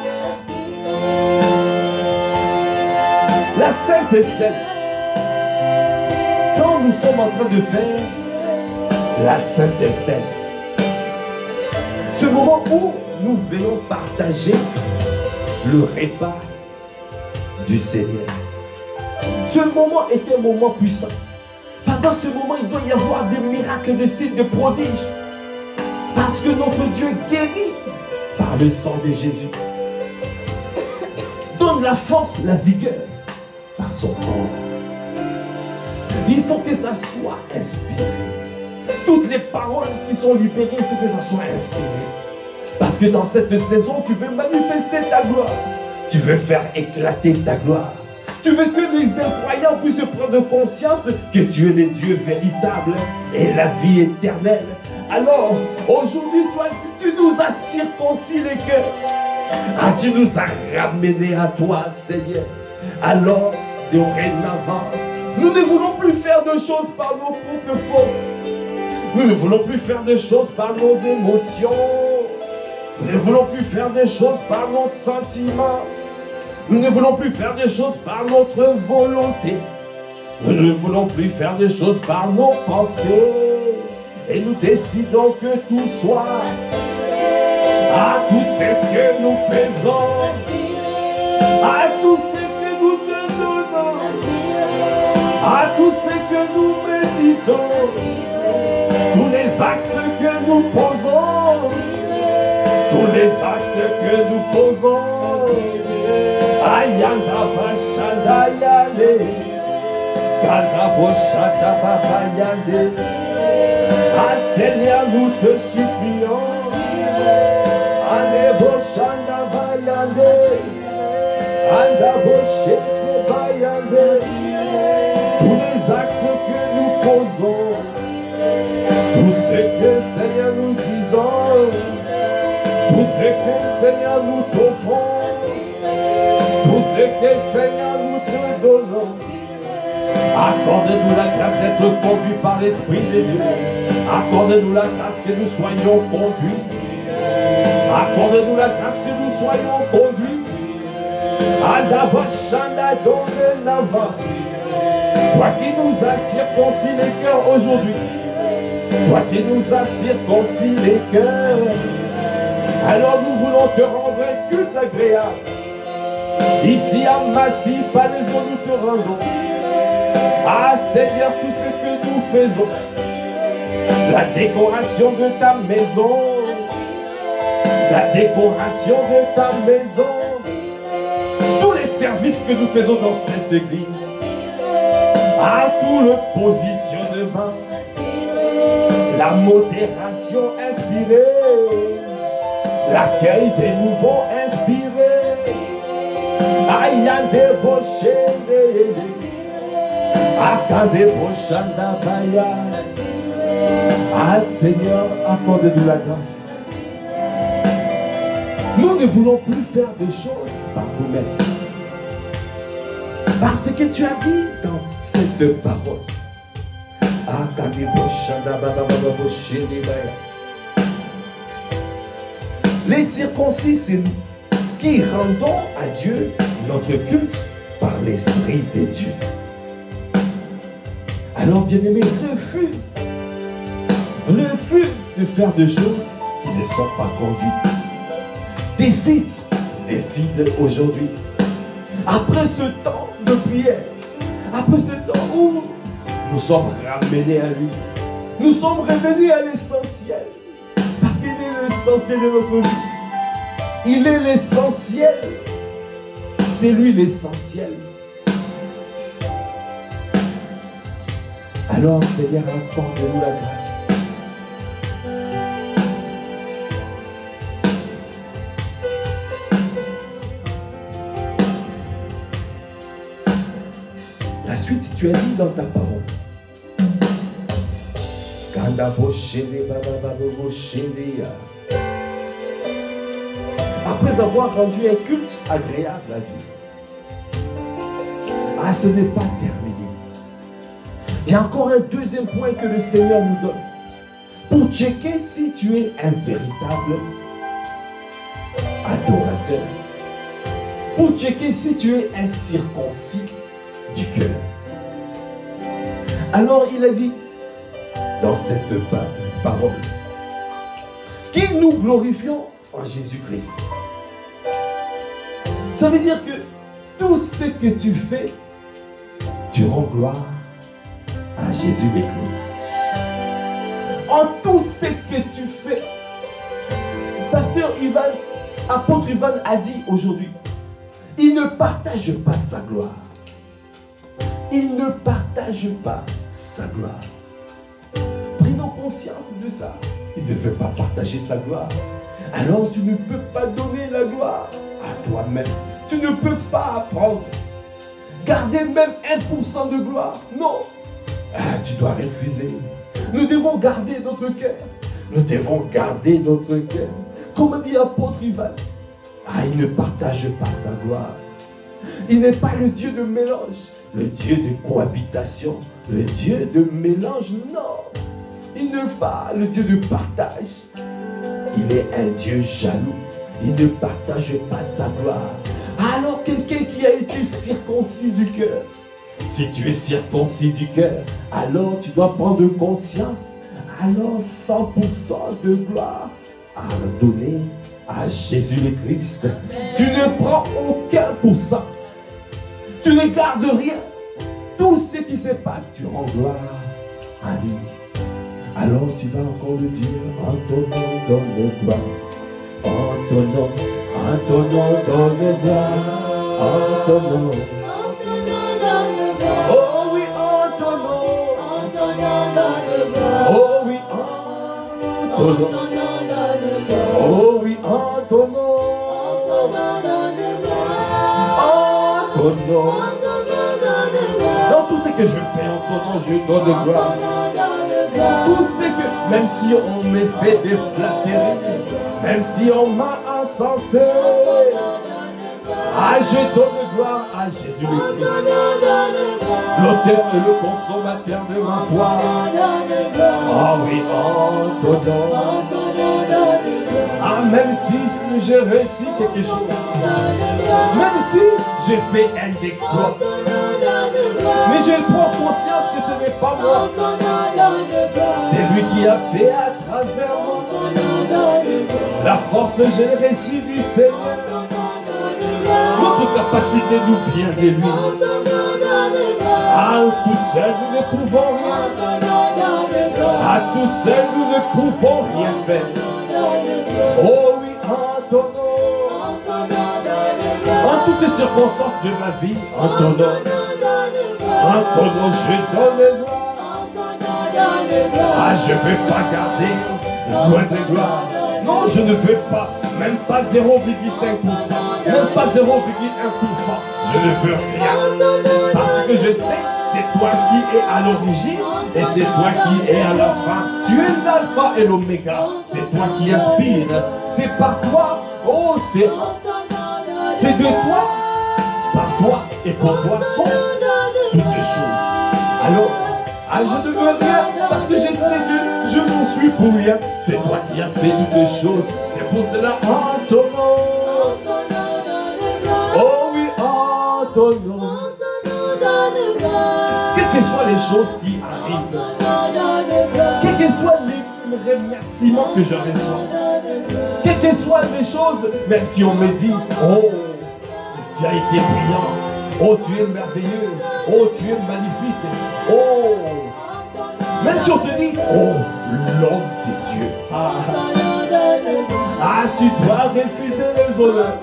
la Sainte Seine. Quand nous sommes en train de faire la Sainte Seine, ce moment où nous venons partager le repas du Seigneur. Ce moment est un moment puissant. Pendant ce moment, il doit y avoir des miracles, des signes, des prodiges. Parce que notre Dieu guérit par le sang de Jésus. Donne la force, la vigueur par son corps. Il faut que ça soit inspiré. Toutes les paroles qui sont libérées, il faut que ça soit inspiré. Parce que dans cette saison, tu veux manifester ta gloire. Tu veux faire éclater ta gloire. Tu veux que les incroyants puissent prendre conscience que tu es le Dieu véritable et la vie éternelle. Alors, aujourd'hui, toi, tu nous as circoncis les cœurs. Ah, tu nous as ramenés à toi, Seigneur. Alors, dorénavant, nous ne voulons plus faire de choses par nos propres forces. Nous ne voulons plus faire des choses par nos émotions. Nous ne voulons plus faire des choses par nos sentiments. Nous ne voulons plus faire des choses par notre volonté. Nous ne voulons plus faire des choses par nos pensées. Et nous décidons que tout soit à tout ce que nous faisons, à tout ce que nous te donnons, à tout ce que nous méditons, tous les actes que nous posons, tous les actes que nous posons. Ayanda bashanda yale, ganda boshata baba yale. Ah Seigneur, nous te supplions. Ane boshanda bayande, anda boshete bayande. Tous les actes que nous posons, tout ce que Seigneur nous disons, tout ce que Seigneur nous t'offrons, tout ce que Seigneur nous te donnons. Accorde-nous la grâce d'être conduits par l'Esprit de Dieu. Accorde-nous la grâce que nous soyons conduits. Accorde-nous la grâce que nous soyons conduits. Adabashanda dorénavant. Toi qui nous as circoncis les cœurs aujourd'hui. Toi qui nous as circoncis les cœurs. Alors nous voulons te rendre un culte agréable. Ici à Massy, Palaiseau, nous te rendons. Ah Seigneur, tout ce que nous faisons, la décoration de ta maison, la décoration de ta maison, tous les services que nous faisons dans cette église, à tout le positionnement, la modération inspirée, l'accueil des nouveaux inspirés, aïe débauché. Ah Seigneur, accorde-nous la grâce. Nous ne voulons plus faire des choses par nous-mêmes. Parce que tu as dit dans cette parole. Les circoncis, c'est nous qui rendons à Dieu notre culte par l'Esprit de Dieu. Alors, bien-aimé, refuse de faire des choses qui ne sont pas conduites. Décide aujourd'hui. Après ce temps de prière, après ce temps où nous sommes ramenés à lui, nous sommes revenus à l'essentiel. Parce qu'il est l'essentiel de notre vie. Il est l'essentiel. C'est lui l'essentiel. Alors, Seigneur, accorde-nous la grâce. La suite, tu as dit dans ta parole. Après avoir rendu un culte agréable à Dieu. Ah, ce n'est pas terminé. Il y a encore un deuxième point que le Seigneur nous donne. Pour checker si tu es un véritable adorateur. Pour checker si tu es un circoncis du cœur. Alors il a dit dans cette parole, qui nous glorifions en Jésus-Christ. Ça veut dire que tout ce que tu fais, tu rends gloire à Jésus le Christ. En tout ce que tu fais, Pasteur Ivan, apôtre Ivan a dit aujourd'hui, il ne partage pas sa gloire. Il ne partage pas sa gloire. Prenons conscience de ça. Il ne veut pas partager sa gloire. Alors tu ne peux pas donner la gloire à toi-même. Tu ne peux pas apprendre. Garder même 1% de gloire. Non. Tu dois refuser. Nous devons garder notre cœur. Nous devons garder notre cœur. Comme dit l'apôtre Ivan. Il ne partage pas ta gloire. Il n'est pas le Dieu de mélange, le Dieu de cohabitation, le Dieu de mélange, non. Il n'est pas le Dieu de partage. Il est un Dieu jaloux. Il ne partage pas sa gloire. Alors quelqu'un qui a été circoncis du cœur, si tu es circoncis du cœur, alors tu dois prendre conscience. Alors 100% de gloire à donner à Jésus le Christ. Tu ne prends aucun pourcent. Tu ne gardes rien. tout ce qui se passe, tu rends gloire à lui. Alors tu vas encore le dire, en ton nom, donne gloire. En ton nom, donne gloire. En ton nom. Oh oui, en ton nom. Oh oui, en ton nom. Oh oui, en ton nom. En ton nom. Dans tout ce que je fais en ton nom, je donne gloire. Tout ce que, même si on me fait des flatteries, même si on m'a insensé, ah, je donne gloire à Jésus le Christ, l'auteur et le consommateur de ma foi. Ah oui, en ton nom. Ah, même si j'ai réussi quelque chose, même si j'ai fait un exploit, mais je prends conscience que ce n'est pas moi. C'est lui qui a fait à travers moi. La force, je l'ai reçue du Seigneur. Notre capacité nous vient de lui. Ah, tout seul, nous ne pouvons rien. Ah, tout seul, nous ne pouvons rien faire. Oh oui, en ton nom. En toutes circonstances de ma vie, en ton nom. En ton nom, je donne gloire. Ah, je ne veux pas garder loin de gloire. Non, je ne veux pas, même pas 0,5%, même pas 0,1%. Je ne veux rien. Parce que je sais, c'est toi qui es à l'origine et c'est toi qui es à la fin. Tu es l'alpha et l'oméga. C'est toi qui inspires. C'est par toi. Oh, c'est de toi. Par toi et pour toi sont toutes les choses. Alors, ah, je ne veux rien parce que je sais que je n'en suis pour rien. C'est toi qui as fait toutes les choses. C'est pour cela en ton nom. Oh oui, en ton nom. Quelles que soient les choses qui arrivent, quels que soient les remerciements que je reçois, quelles que soient les choses, même si on me dit, oh, tu as été brillant, oh, tu es merveilleux, oh, tu es magnifique, oh, même si on te dit, oh, l'homme de Dieu, ah, tu dois refuser les honneurs,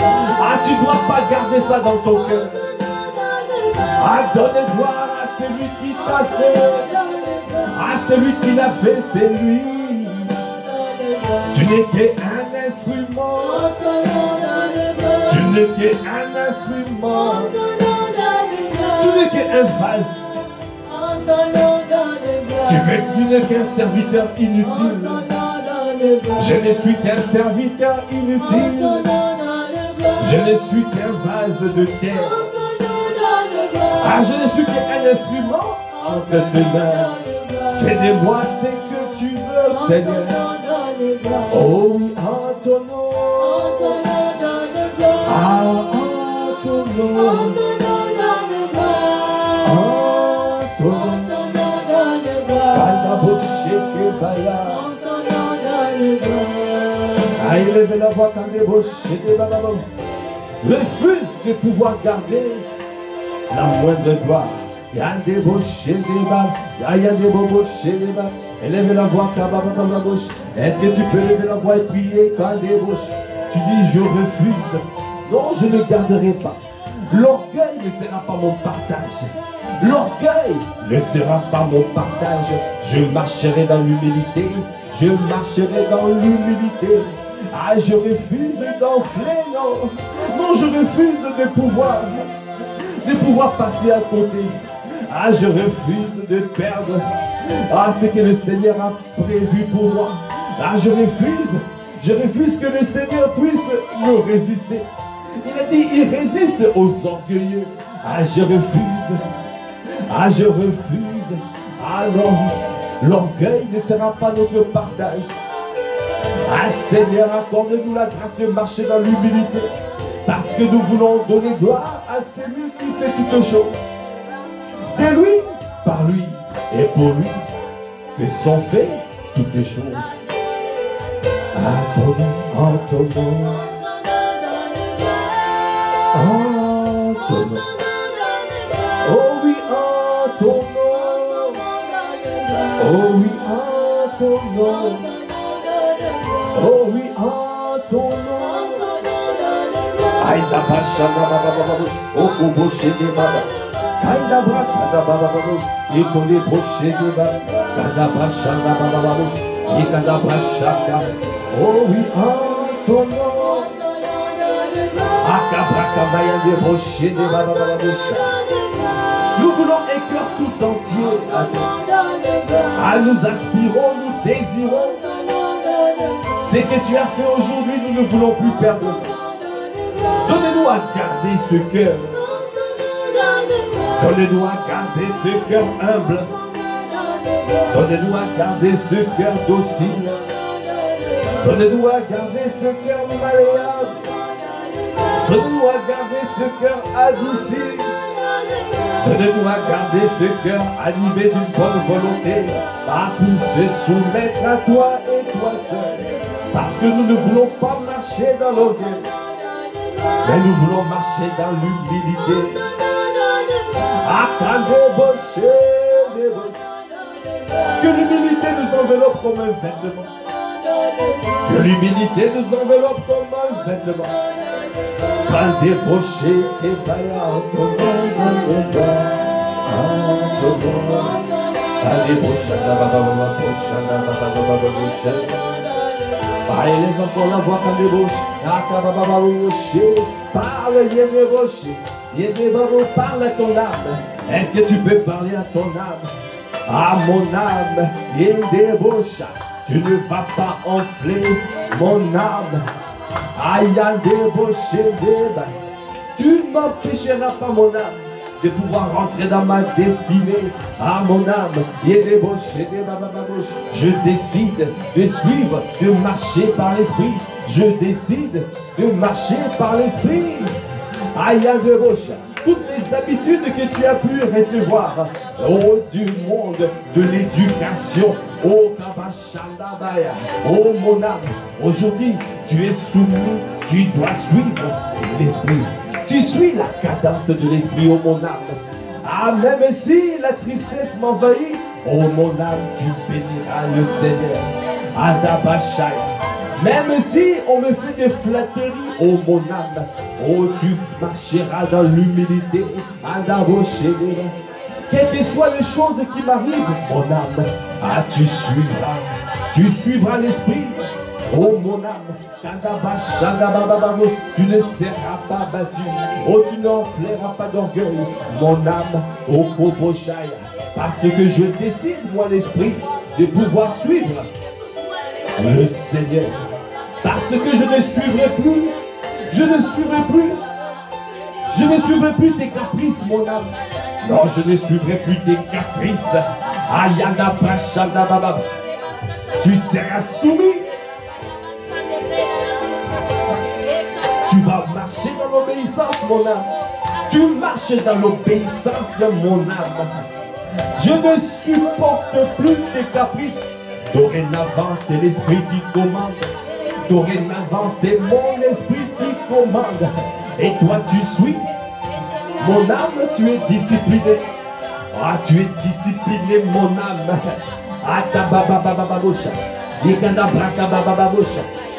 ah, tu ne dois pas garder ça dans ton cœur, ah, donne gloire à celui qui t'a fait, ah, celui qui l'a fait, c'est lui, tu n'es qu'un instrument, tu n'es qu'un instrument, tu n'es qu'un vase. Tu n'es qu'un serviteur inutile. Je ne suis qu'un serviteur inutile. Je ne suis qu'un vase de terre. Ah, je ne suis qu'un instrument entre tes mains. Fais de moi ce que tu veux, Seigneur. Oh oui, en ton nom. Ah, en ton nom. Ah, élevez la voix quand débauché des bababos. Refuse de pouvoir garder la moindre gloire. Il y a des bouchées des babes, il y a des bouchées des babes. Élevez la voix quand bababos. Est-ce que tu peux lever la voix et prier quand débauche? Tu dis je refuse. Non, je ne garderai pas. L'orgueil ne sera pas mon partage. L'orgueil ne sera pas mon partage. Je marcherai dans l'humilité. Je marcherai dans l'humilité. Ah, je refuse d'enfler, non. Non, je refuse de pouvoir passer à côté. Ah, je refuse de perdre. Ah, ce que le Seigneur a prévu pour moi. Ah, je refuse que le Seigneur puisse me résister. Il a dit, il résiste aux orgueilleux. Ah, je refuse. Ah, je refuse. Ah non, l'orgueil ne sera pas notre partage. Ah Seigneur, accorde-nous la grâce de marcher dans l'humilité. Parce que nous voulons donner gloire à celui qui fait toutes choses. De lui, par lui et pour lui, que sont faites toutes les choses. À ton nom, en ton nom. En ton nom. Oh ton nom. Oh oui, en ton nom. Aïda bachana babababou, okobo shede baba. Aïda brakada babababou, ikone boshede baba. Kada bachana babababou, ikada bachana. Oh oui, en ton nom. Akabraka bayande boshede babababou. Nous voulons un cœur tout entier à toi. Ah, nous aspirons, nous désirons. Ce que tu as fait aujourd'hui, nous ne voulons plus perdre ça. Donnez-nous à garder ce cœur. Donnez-nous à garder ce cœur humble. Donnez-nous à garder ce cœur docile. Donnez-nous à garder ce cœur malléable. Donnez-nous à garder ce cœur adouci. Donnez-nous à garder ce cœur animé d'une bonne volonté, à pour se soumettre à toi et toi seul. Parce que nous ne voulons pas marcher dans l'orgueil, mais nous voulons marcher dans l'humilité. Que l'humilité nous enveloppe comme un vêtement. Que l'humilité nous enveloppe comme un vêtement. Quand débauché et vaillant, allez, bochana, baba, bochana, baba, bochana. Élève encore la voix quand débauche. Parle, parle à ton âme. Est-ce que tu peux parler à ton âme? À mon âme, débauche. Tu ne vas pas enfler mon âme. Aïe, débauché, tu ne m'empêcheras pas, mon âme, de pouvoir rentrer dans ma destinée. À mon âme, je décide de suivre, de marcher par l'esprit. Je décide de marcher par l'esprit. Aïe, débauche. Toutes les habitudes que tu as pu recevoir du monde de l'éducation, mon âme, aujourd'hui tu es soumis, tu dois suivre l'esprit. Tu suis la cadence de l'esprit, mon âme. Ah, même si la tristesse m'envahit, mon âme, tu béniras le Seigneur. Adabashaya. Même si on me fait des flatteries, mon âme, tu marcheras dans l'humilité. Quelles que soient les choses qui m'arrivent, mon âme, tu suivras l'esprit. Oh mon âme, tu ne seras pas battu. Oh, tu n'enfleras pas d'orgueil, mon âme, parce que je décide, moi l'esprit, de pouvoir suivre le Seigneur. Parce que je ne suivrai plus, je ne suivrai plus tes caprices, mon âme. Non, je ne suivrai plus tes caprices. Ayanda Prachanda Baba. Tu seras soumis. Tu vas marcher dans l'obéissance, mon âme. Tu marches dans l'obéissance, mon âme. Je ne supporte plus tes caprices. Dorénavant, c'est l'esprit qui commande. Dorénavant, c'est mon esprit qui commande. Et toi, tu suis. Mon âme, tu es discipliné. Ah, tu es discipliné, mon âme.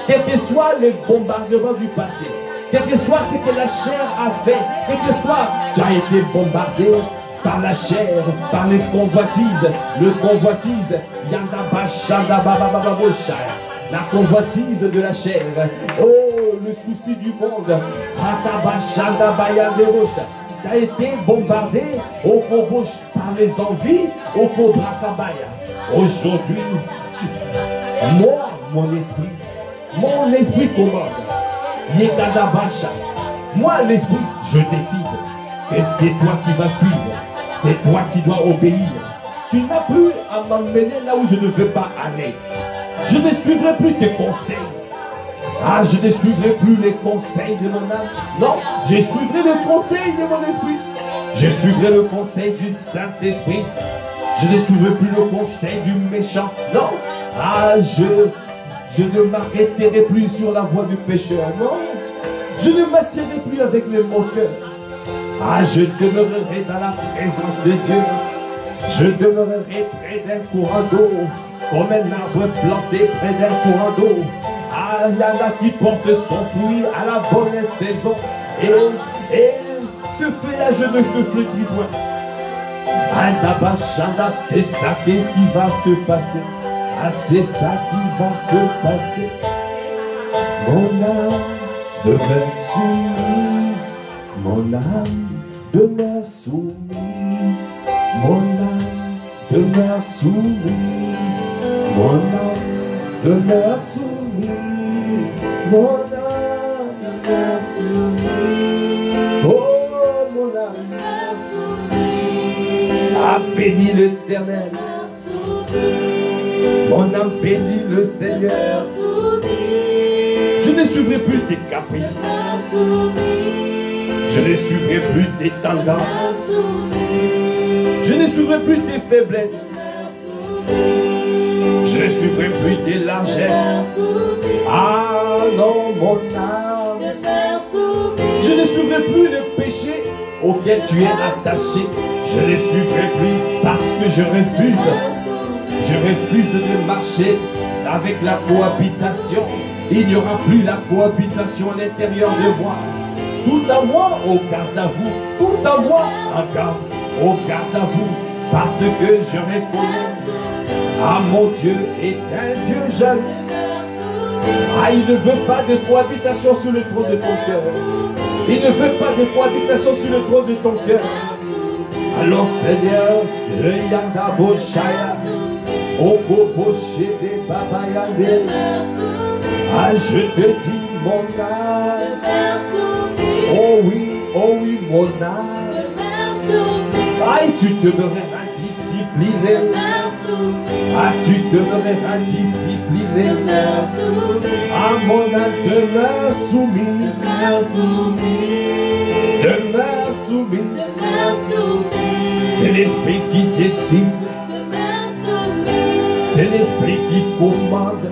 Quel que soit les bombardements du passé, quel que soit ce que la chair a fait, quel que soit, tu as été bombardé par la chair, par les convoitises, le convoitise, la convoitise de la chair, oh, le souci du monde, tu as été bombardé au Kobosh par les envies, au Kobrakabaya. Aujourd'hui, moi, mon esprit commande. Moi, l'esprit, je décide que c'est toi qui vas suivre. C'est toi qui dois obéir. Tu n'as plus à m'emmener là où je ne veux pas aller. Je ne suivrai plus tes conseils. Ah, je ne suivrai plus les conseils de mon âme. Non, je suivrai le conseil de mon esprit. Je suivrai le conseil du Saint-Esprit. Je ne suivrai plus le conseil du méchant. Non. Ah, je ne m'arrêterai plus sur la voie du pécheur. Non. Je ne m'assierai plus avec les moqueurs. Ah, je demeurerai dans la présence de Dieu. Je demeurerai près d'un courant d'eau. comme un arbre planté près d'un courant d'eau. Ah, il y en a qui portent son fruit à la bonne saison. Et ce feuillage ne se flétrit point. C'est ça qui va se passer. Ah, c'est ça qui va se passer. Mon âme demeure soumise. Mon âme demeure soumise. Mon âme demeure soumise. Mon âme demeure soumise. Mon âme demeure soumise. Oh, mon âme demeure soumise. Ah, bénis l'Éternel. Mon âme bénit le Seigneur. Je ne suivrai plus tes caprices. Je ne suivrai plus tes tendances. Je ne suivrai plus tes faiblesses. Je ne suivrai plus tes largesses. Ah non, mon âme. Je ne suivrai plus le péché auquel tu es attaché. Je ne suivrai plus parce que je refuse de marcher avec la cohabitation. Il n'y aura plus la cohabitation à l'intérieur de moi. Tout à moi, au garde à vous. Tout à moi, au garde à vous. Parce que je reconnais, ah, mon Dieu est un Dieu jaloux. Ah, il ne veut pas de cohabitation sur le trône de ton cœur. Il ne veut pas de cohabitation sur le trône de ton cœur. Alors Seigneur, je yanda boshaya, oko boshe de babayande. Ah, je te dis mon âme. Oh oui, mon âme. Ah, tu demeurais indiscipliné. Ah, tu demeurais indiscipliné. Ah, mon âme demeure soumise. Demeure soumise. C'est l'esprit qui décide. C'est l'esprit qui commande.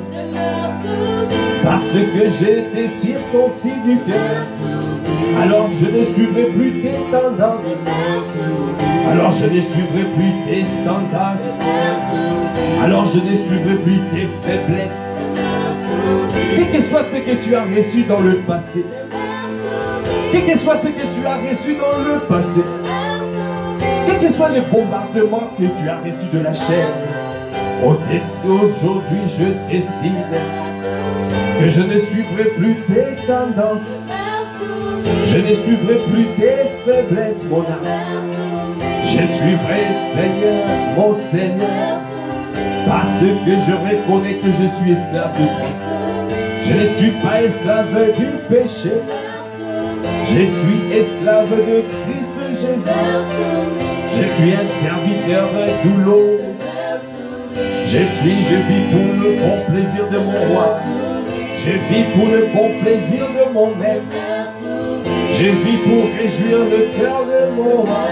Parce que j'ai été circoncis du cœur. Alors je ne suivrai plus tes tendances. Alors je ne suivrai plus tes tendances. Alors je ne suivrai plus tes faiblesses. Quel que soit ce que tu as reçu dans le passé. Quel que soit ce que tu as reçu dans le passé. Quel que soit le bombardement que tu as reçu de la chair. Aujourd'hui je décide que je ne suivrai plus tes tendances. Je ne suivrai plus tes faiblesses, mon âme. Je suivrai, Seigneur, mon Seigneur, parce que je reconnais que je suis esclave de Christ. Je ne suis pas esclave du péché. Je suis esclave de Christ Jésus. Je suis un serviteur douloureux. Je vis pour le bon plaisir de mon roi. Je vis pour le bon plaisir de mon maître. Je vis pour réjouir le cœur de mon roi.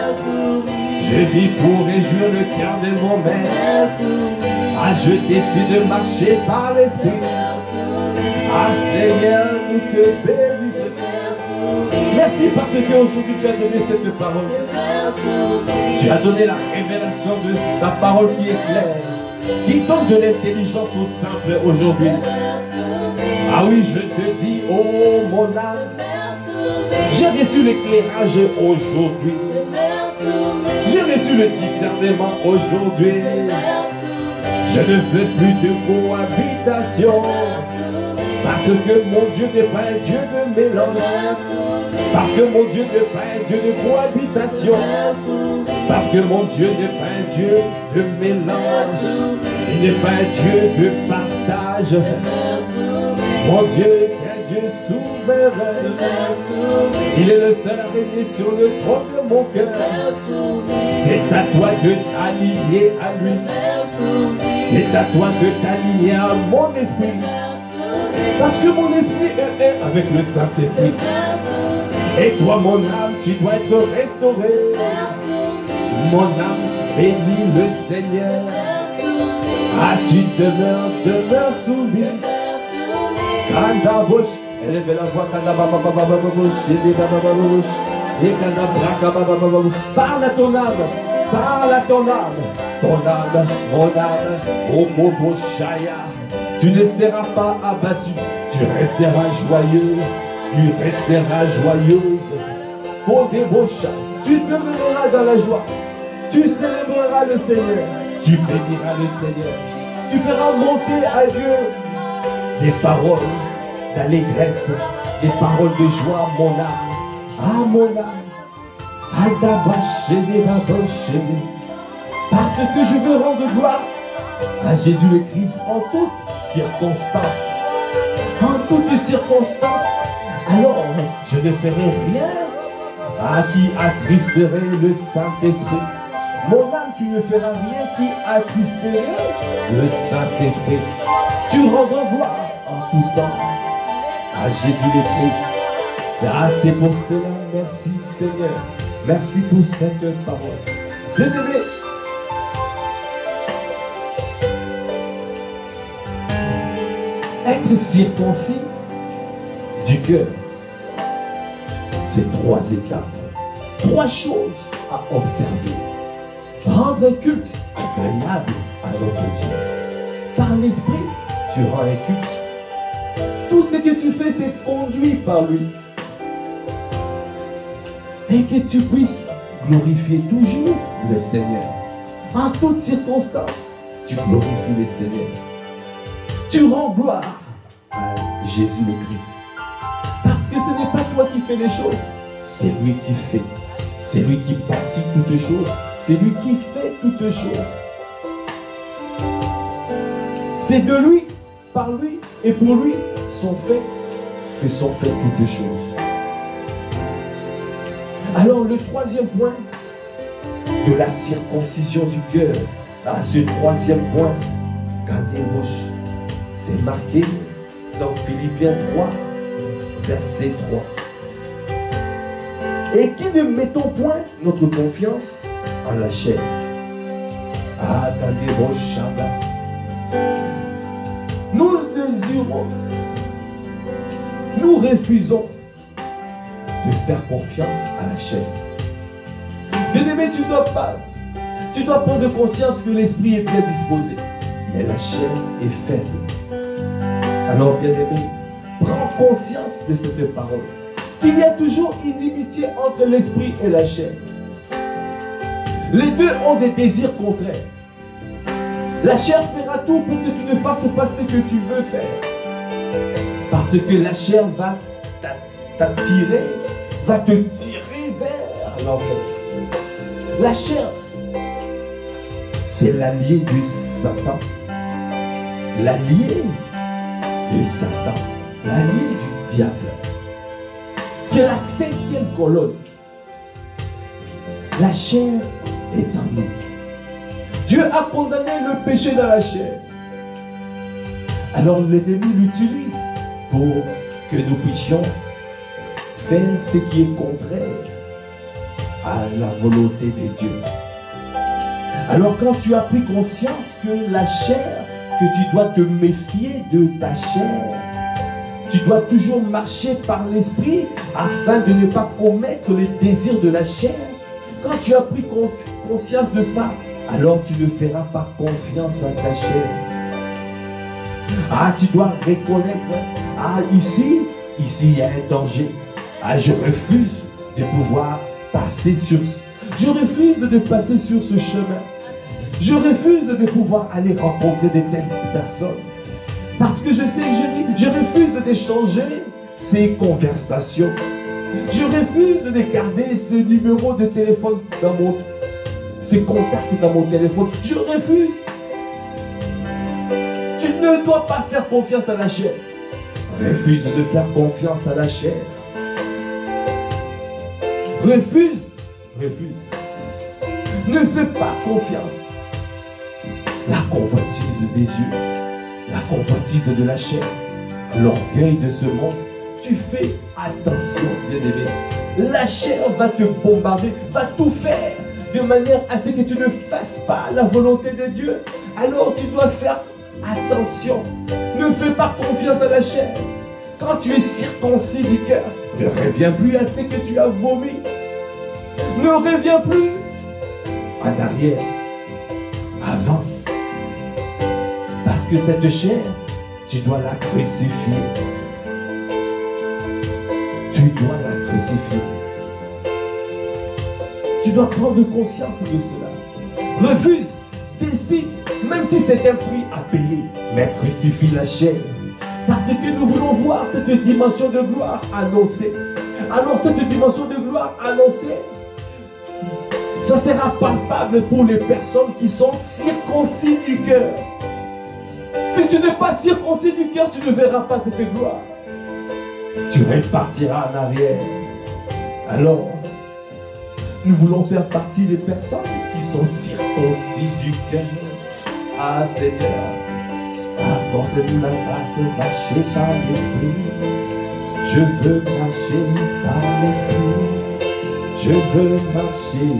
Je vis pour réjouir le cœur de mon maître. Ah, je décide de marcher par l'esprit. Ah, Seigneur, nous te bénissons. Merci parce qu'aujourd'hui tu as donné cette parole. Tu as donné la révélation de ta parole qui est claire, qui donne de l'intelligence aux simples aujourd'hui. Ah oui, je te dis, oh mon âme, j'ai reçu l'éclairage aujourd'hui. J'ai reçu le discernement aujourd'hui. Je ne veux plus de cohabitation. Parce que mon Dieu n'est pas un Dieu de mélange. Parce que mon Dieu n'est pas un Dieu de cohabitation. Parce que mon Dieu n'est pas un Dieu de mélange. Il n'est pas un Dieu de partage. Mon Dieu est un Dieu souverain. Il est le seul à régner sur le trône de mon cœur. C'est à toi de t'aligner à lui. C'est à toi de t'aligner à mon esprit. Parce que mon esprit est un avec le Saint-Esprit. Et toi, mon âme, tu dois être restauré. Mon âme, bénis le Seigneur. Ah, tu demeures soumis. Kanda bush, élevez la voix, kanda baba baba baba bush, élevez baba bush, et kanda braka baba baba bush. Parle à ton âme, parle à ton âme. mon âme, ô Mobo Shaya, tu ne seras pas abattu, tu resteras joyeux, tu resteras joyeuse. Ô Débaucha, tu demeureras dans la joie, tu célébreras le Seigneur, tu béniras le Seigneur, tu feras monter à Dieu des paroles d'allégresse, des paroles de joie, mon âme. Ah, mon âme, parce que je veux rendre gloire à Jésus le Christ en toutes circonstances. En toutes circonstances. Alors, je ne ferai rien à qui attristerait le Saint-Esprit. Mon âme, tu ne feras rien qui attristerait le Saint-Esprit. Tu rendras gloire en tout temps à Jésus le Christ. Ah, c'est pour cela, merci Seigneur. Merci pour cette parole. Bien-aimé, être circoncis du cœur, c'est 3 étapes, 3 choses à observer. Rendre un culte agréable à notre Dieu. Par l'esprit, tu rends un culte. Tout ce que tu fais, c'est conduit par lui. Et que tu puisses glorifier toujours le Seigneur. En toutes circonstances, tu glorifies le Seigneur. Tu rends gloire à Jésus le Christ. Parce que ce n'est pas toi qui fais les choses, c'est lui qui fait. C'est lui qui bâtit toutes choses. C'est lui qui fait toutes choses. C'est de lui, par lui et pour lui sont faites toutes choses. Alors le 3e point de la circoncision du cœur, à ce 3e point, Gadéroche, c'est marqué dans Philippiens 3, verset 3. Et qui ne mettons point notre confiance en la chair. Ah, Gadéroche, nous désirons, nous refusons de faire confiance à la chair. Bien-aimé, tu dois prendre conscience que l'esprit est bien disposé, mais la chair est faible. Alors, bien-aimé, prends conscience de cette parole, qu'il y a toujours une inimitié entre l'esprit et la chair. Les deux ont des désirs contraires. La chair fera tout pour que tu ne fasses pas ce que tu veux faire. Parce que la chair va t'attirer, va te tirer vers l'enfer. La chair, c'est l'allié de Satan. L'allié de Satan. L'allié du diable. C'est la 5e colonne. La chair est en nous. Dieu a condamné le péché dans la chair. Alors l'ennemi l'utilise pour que nous puissions faire ce qui est contraire à la volonté de Dieu. Alors quand tu as pris conscience que la chair, que tu dois te méfier de ta chair, tu dois toujours marcher par l'esprit afin de ne pas commettre les désirs de la chair. Quand tu as pris conscience de ça, alors tu ne feras pas confiance à ta chair. Ah, tu dois reconnaître, ah, ici il y a un danger. Ah, je refuse de pouvoir passer sur... Je refuse de passer sur ce chemin. Je refuse de pouvoir aller rencontrer de telles personnes. Parce que je sais que je refuse d'échanger ces conversations. Je refuse de garder ce numéro de téléphone dans ces contacts dans mon téléphone. Je refuse. Tu ne dois pas faire confiance à la chair. Refuse de faire confiance à la chair. Refuse. Ne fais pas confiance. La convoitise des yeux, la convoitise de la chair, l'orgueil de ce monde. Tu fais attention, bien-aimé. La chair va te bombarder, va tout faire de manière à ce que tu ne fasses pas la volonté de Dieu. Alors tu dois faire attention. Ne fais pas confiance à la chair. Quand tu es circoncis du cœur, ne reviens plus à ce que tu as vomi. Ne reviens plus en arrière. avance. Parce que cette chair, tu dois la crucifier. Tu dois la crucifier. Tu dois prendre conscience de cela. Refuse, décide, même si c'est un prix à payer, mais crucifie la chair. Parce que nous voulons voir cette dimension de gloire annoncée. Alors cette dimension de gloire annoncée, ça sera palpable pour les personnes qui sont circoncis du cœur. Si tu n'es pas circoncis du cœur, tu ne verras pas cette gloire. Tu repartiras en arrière. Alors, nous voulons faire partie des personnes qui sont circoncis du cœur. Ah Seigneur, apporte-nous la grâce de marcher par l'Esprit. Je veux marcher par l'Esprit. Je veux marcher.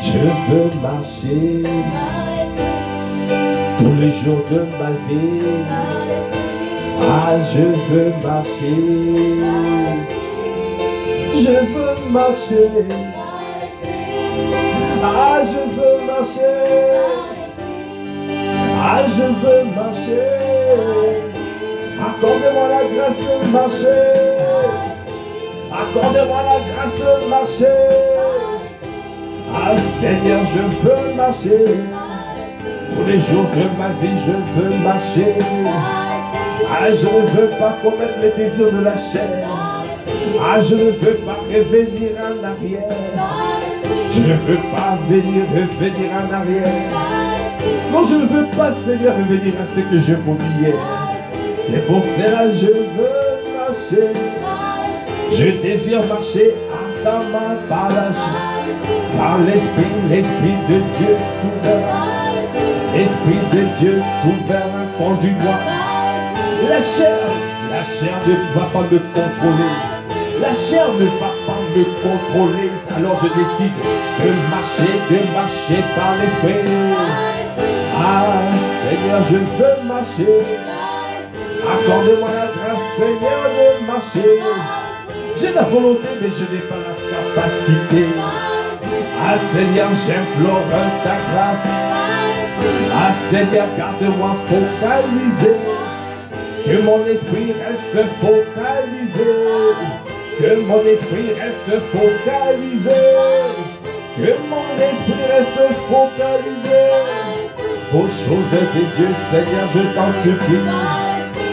Je veux marcher tous les jours de ma vie. Ah, je veux marcher. Je veux marcher. Ah, je veux marcher. Ah, je veux marcher. Accordez-moi la grâce de marcher. Accordez-moi la grâce de marcher. Ah Seigneur, je veux marcher. Tous les jours de ma vie, je veux marcher. Ah, je ne veux pas commettre les désirs de la chair. Ah, je ne veux pas revenir en arrière. Je ne veux pas revenir en arrière. Non, je ne veux pas, Seigneur, revenir à ce que je voulais. C'est pour cela que je veux marcher. Je désire marcher ardemment par la chair, par l'Esprit, l'Esprit de Dieu souverain. L'Esprit de Dieu souverain, conduis-moi. La chair ne va pas me contrôler. La chair ne va pas me contrôler. Alors je décide de marcher par l'Esprit. Ah, Seigneur, je veux marcher. Accorde-moi la grâce, Seigneur, de marcher. J'ai la volonté, mais je n'ai pas la capacité. Ah, Seigneur, j'implore ta grâce. Ah, Seigneur, garde-moi focalisé. Que mon esprit reste focalisé. Que mon esprit reste focalisé. Que mon esprit reste focalisé. Aux choses de Dieu, Seigneur, je t'en supplie.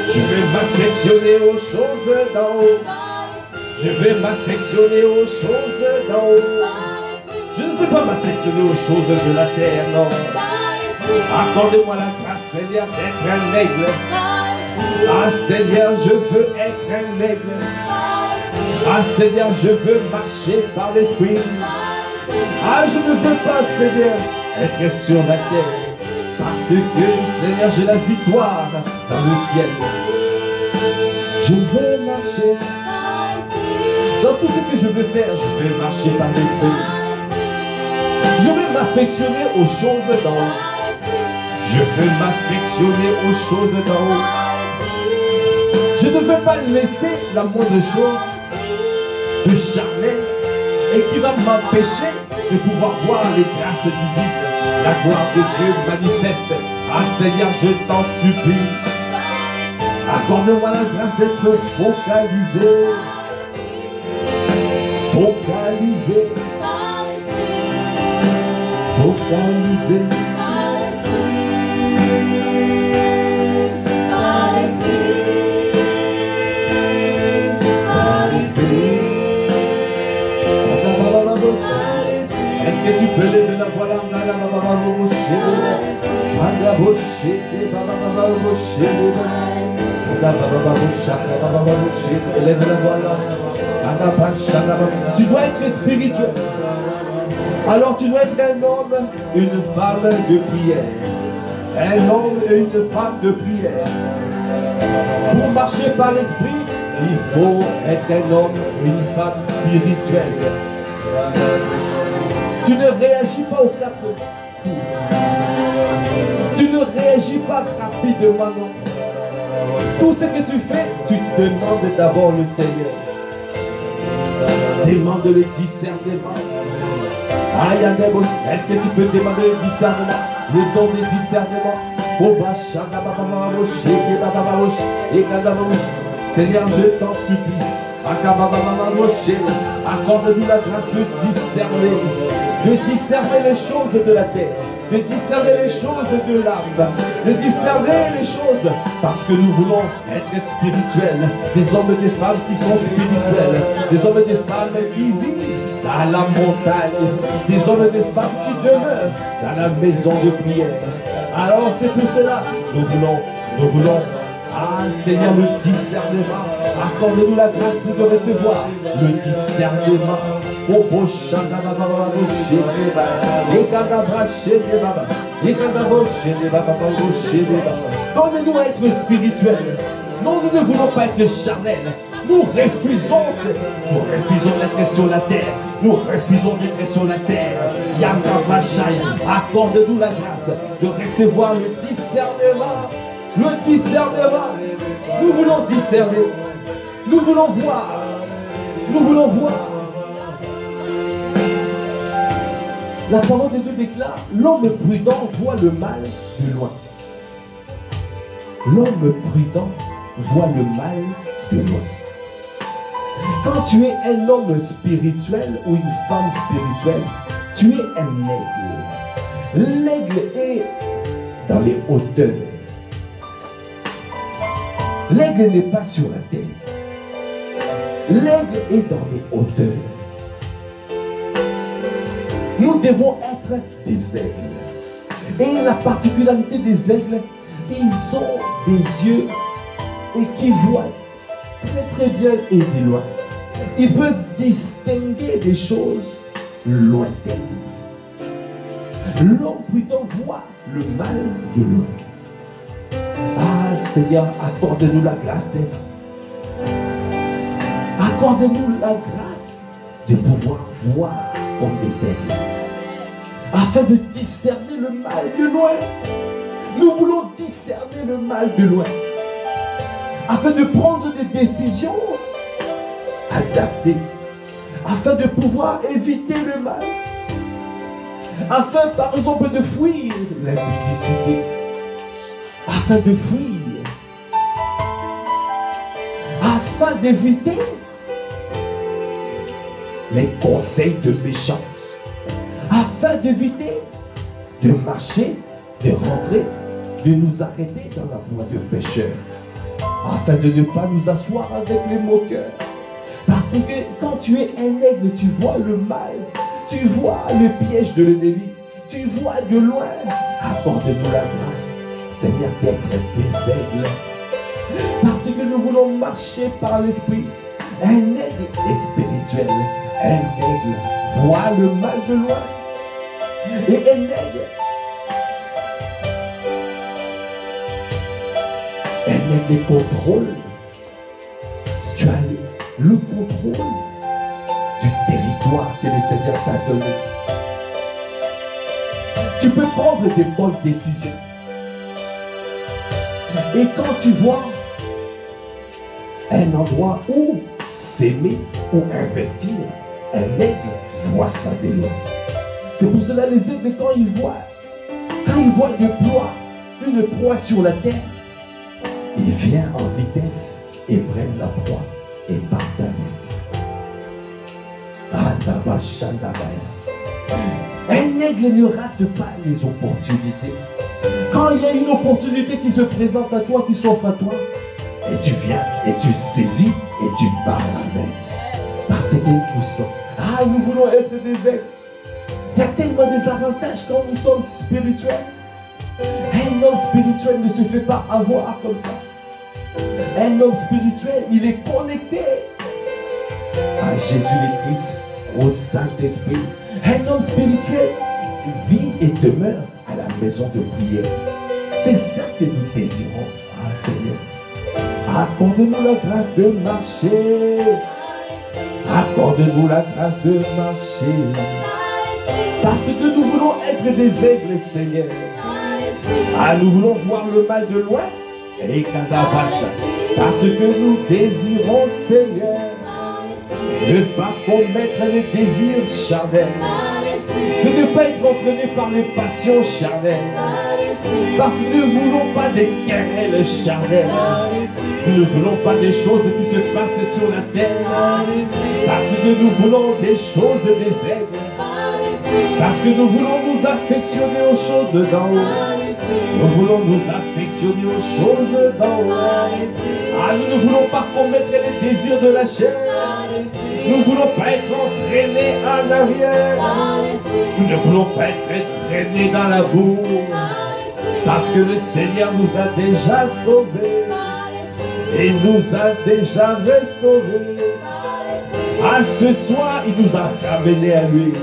Je vais m'affectionner aux choses d'en haut. Je vais m'affectionner aux choses d'en haut. Je ne veux pas m'affectionner aux choses de la terre, non. Accorde-moi la grâce, Seigneur, d'être un aigle. Ah, Seigneur, je veux être un aigle. Ah, Seigneur, je veux marcher par l'Esprit. Ah, je ne veux pas, Seigneur, être sur la terre. Parce que, Seigneur, j'ai la victoire dans le ciel. Je veux marcher. Dans tout ce que je veux faire, je vais marcher par l'Esprit. Je vais m'affectionner aux choses d'en haut. Je veux m'affectionner aux choses d'en haut. Je ne veux pas laisser la moindre chose de charnel et qui va m'empêcher de pouvoir voir les grâces divines, la gloire de Dieu manifeste. Ah Seigneur, je t'en supplie. Accorde-moi la grâce d'être focalisé. Focalisé. Focalisé. Est-ce que tu peux lever la voix là? Lève la voix là. Tu dois être spirituel. Alors tu dois être un homme, une femme de prière. Un homme et une femme de prière. Pour marcher par l'esprit, il faut être un homme et une femme spirituelle. Tu ne réagis pas aux quatre tours. Tu ne réagis pas rapidement, non. Tout ce que tu fais, tu demandes d'abord le Seigneur. Demande le discernement. Est-ce que tu peux demander le discernement, le don de discernement? Seigneur, je t'en supplie, accorde-nous la grâce de discerner les choses de la terre, de discerner les choses de l'âme, de discerner les choses, parce que nous voulons être spirituels, des hommes et des femmes qui sont spirituels, des hommes et des femmes qui vivent à la montagne, des hommes et des femmes qui demeurent dans la maison de prière. Alors c'est pour cela, nous voulons, Seigneur, le discernement. Accorde-nous la grâce de recevoir le discernement. Donnez-nous à être spirituels. Non, nous ne voulons pas être charnels. Nous refusons d'être sur la terre. Nous refusons d'être sur la terre. Accorde-nous la grâce de recevoir le discernement. Le discernement. Nous voulons discerner. Nous voulons voir. Nous voulons voir. La parole de Dieu déclare, l'homme prudent voit le mal de loin. L'homme prudent voit le mal de loin. Quand tu es un homme spirituel ou une femme spirituelle, tu es un aigle. L'aigle est dans les hauteurs. L'aigle n'est pas sur la terre. L'aigle est dans les hauteurs. Nous devons être des aigles. Et la particularité des aigles, ils ont des yeux et qui voient très bien et de loin. Ils peuvent distinguer des choses lointaines. L'homme prudent voit le mal de loin. Ah Seigneur, accorde-nous la grâce d'être. Accorde-nous la grâce de pouvoir voir comme des aigles, afin de discerner le mal de loin. Nous voulons discerner le mal de loin, afin de prendre des décisions adaptées, afin de pouvoir éviter le mal, afin par exemple de fuir l'impudicité, afin de fuir, afin d'éviter les conseils de méchants, afin d'éviter de marcher, de rentrer, de nous arrêter dans la voie de pécheurs, afin de ne pas nous asseoir avec les moqueurs. Parce que quand tu es un aigle, tu vois le mal, tu vois le piège de l'ennemi, tu vois de loin. Accorde-nous la grâce, Seigneur, d'être des aigles, parce que nous voulons marcher par l'esprit. Un aigle est spirituel. Un aigle voit le mal de loin. Et un aigle contrôle. Tu as le contrôle du territoire que le Seigneur t'a donné. Tu peux prendre des bonnes décisions. Et quand tu vois un endroit où s'aimer ou investir, un aigle voit ça de loin. C'est pour cela les aigles, quand ils voient une proie sur la terre, ils viennent en vitesse et prennent la proie et partent avec. Un aigle ne rate pas les opportunités. Quand il y a une opportunité qui se présente à toi, qui s'offre à toi, et tu viens et tu saisis et tu pars avec. Parce que nous sommes. Nous voulons être des aigles. Il y a tellement des avantages quand nous sommes spirituels. Un homme spirituel ne se fait pas avoir comme ça. Un homme spirituel, il est connecté à Jésus-Christ, au Saint-Esprit. Un homme spirituel vit et demeure à la maison de prière. C'est ça que nous désirons, Seigneur. Accorde-nous la grâce de marcher. Accorde-nous la grâce de marcher. Parce que nous voulons être des aigles, Seigneur. Nous voulons voir le mal de loin. Et parce que nous désirons, Seigneur, ne pas commettre les désirs charnels. De ne pas être entraîné par les passions charnelles. Parce que nous ne voulons pas des querelles charnelles. Nous ne voulons pas des choses qui se passent sur la terre. Parce que nous voulons des choses des ailes. Parce que nous voulons nous affectionner aux choses d'en haut. Nous voulons nous affectionner aux choses d'en haut. Ah, nous ne voulons pas commettre les désirs de la chair. Nous ne voulons pas être entraînés en arrière. Nous ne voulons pas être entraînés dans la boue. Parce que le Seigneur nous a déjà sauvés. Il nous a déjà restaurés. Ah, ce soir, il nous a ramenés à lui.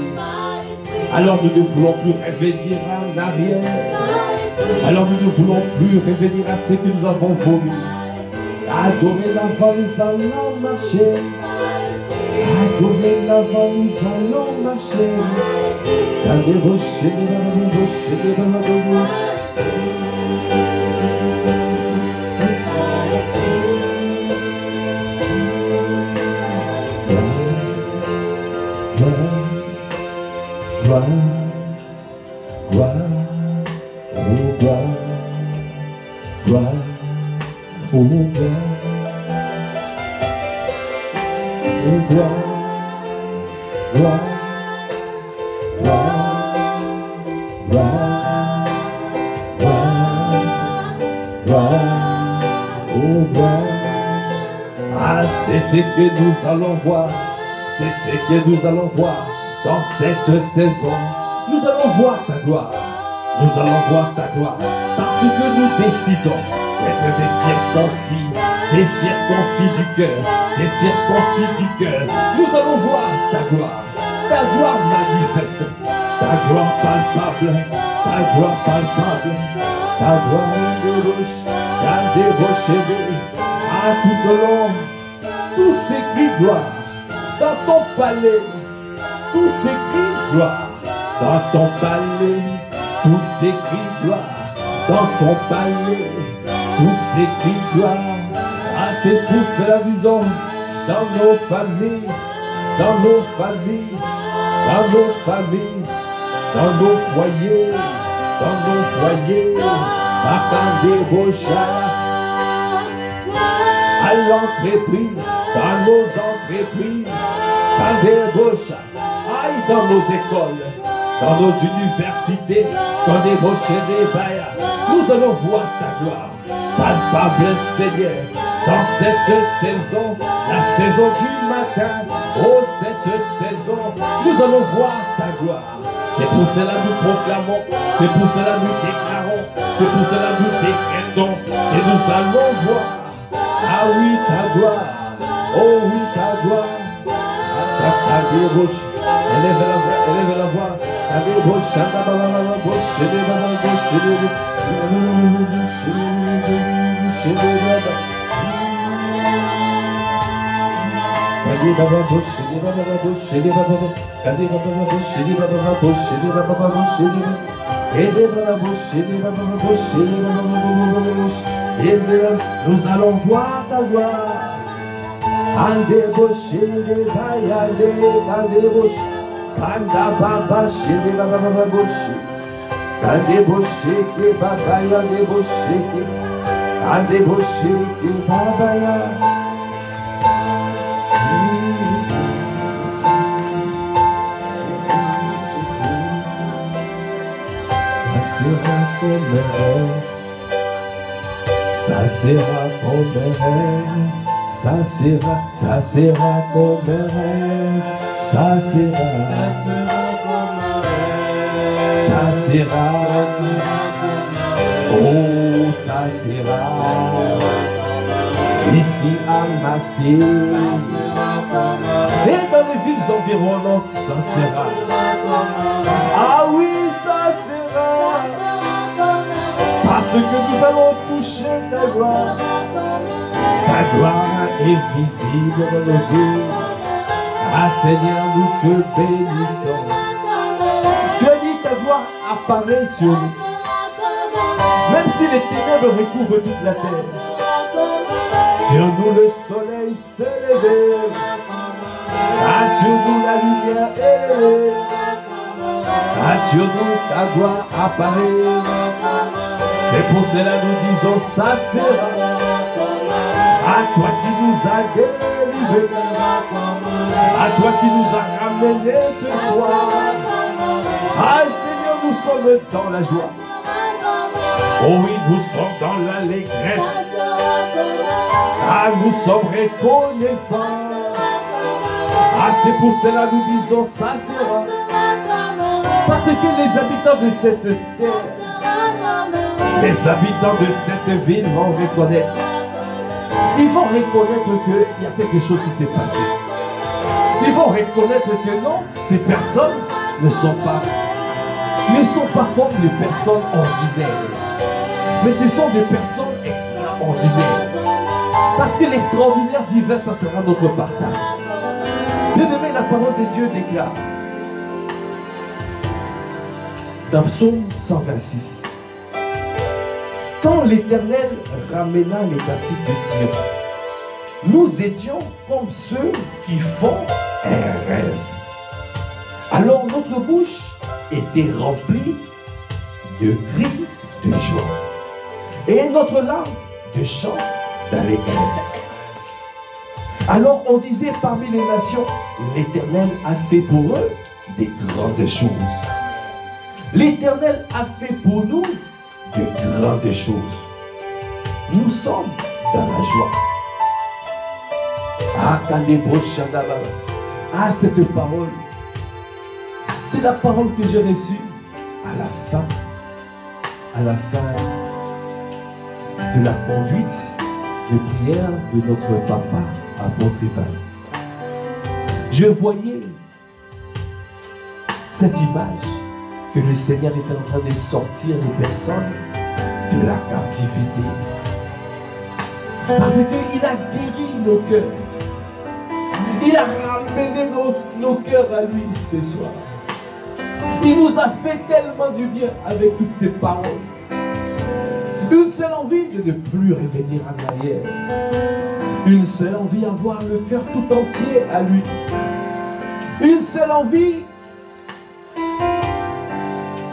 Alors nous ne voulons plus revenir en arrière. Alors nous ne voulons plus revenir à ce que nous avons voulu. Dorénavant nous allons marcher. Dorénavant nous allons marcher. Dans des rochers, dans des rochers, dans des rochers. Gloire, gloire, oh gloire, gloire, oh gloire, oh gloire, gloire, gloire, gloire, gloire, gloire, oh gloire. Ah, c'est ce que nous allons voir, c'est ce que nous allons voir. Dans cette saison, nous allons voir ta gloire. Nous allons voir ta gloire. Parce que nous décidons d'être des circoncis du cœur, des circoncis du cœur. Nous allons voir ta gloire manifeste, ta gloire palpable, ta gloire palpable, ta gloire débauchée, à tout au long, tout s'écrit gloire dans ton palais. Tout s'écrit gloire dans ton palais, tout s'écrit gloire dans ton palais, tout s'écrit gloire. Ah, c'est pour cela disons dans nos familles, dans nos familles, dans nos familles, dans nos foyers, à à l'entreprise, dans nos entreprises, dans des rochers. Aïe, dans nos écoles, dans nos universités, dans des rochers des bailles, nous allons voir ta gloire palpable, Seigneur, dans cette saison, la saison du matin. Oh, cette saison, nous allons voir ta gloire. C'est pour cela nous proclamons, c'est pour cela nous déclarons, c'est pour cela nous décrétons, et nous allons voir. Ah oui, ta gloire, oh oui, ta gloire. Élève la voix, nous allons voir ta gloire. Ande boche de bayale, ande boche, anda baba shede baba boche, ande boche ke baba ya, ande boche ke baba ya. Ça sera comme un rêve. Ça sera comme un rêve, ça sera comme un rêve, ça sera, oh, ça sera, ici à Massy, et dans les villes environnantes, ça sera, ah oui, ça sera, parce que nous allons toucher ta gloire. Ta gloire est visible dans nos vies. Ah Seigneur, nous te bénissons. Tu as dit ta gloire apparaît sur nous. Même si les ténèbres recouvrent toute la terre, sur nous le soleil se lève. Ah, sur nous la lumière est levée. Ah, sur nous, ta gloire apparaît. C'est pour cela nous disons, ça sera. À toi qui nous as délivrés. À toi qui nous as ramenés ce soir. Ah, Seigneur, nous sommes dans la joie. Oh oui, nous sommes dans l'allégresse. Ah, nous sommes reconnaissants. Ah, c'est pour cela nous disons, ça sera. Parce que les habitants de cette terre, les habitants de cette ville vont reconnaître. Ils vont reconnaître qu'il y a quelque chose qui s'est passé. Ils vont reconnaître que non, ces personnes ne sont pas comme les personnes ordinaires. Mais ce sont des personnes extraordinaires. Parce que l'extraordinaire divin, ça sera notre partage. Bien-aimé, la parole de Dieu déclare dans Psaume 126. Quand l'Éternel ramena les captifs de Sion, nous étions comme ceux qui font un rêve. Alors notre bouche était remplie de cris de joie et notre langue de chants d'allégresse. Alors on disait parmi les nations, l'Éternel a fait pour eux des grandes choses. L'Éternel a fait pour nous de grandes choses. Nous sommes dans la joie. Ah, ah, cette parole, c'est la parole que j'ai reçue à la fin de la conduite de prière de notre papa apôtre Ivan. Je voyais cette image que le Seigneur était en train de sortir les personnes de la captivité. Parce qu'il a guéri nos cœurs. Il a ramené nos cœurs à lui ce soir. Il nous a fait tellement du bien avec toutes ces paroles. Une seule envie de ne plus revenir en arrière. Une seule envie d'avoir le cœur tout entier à lui. Une seule envie,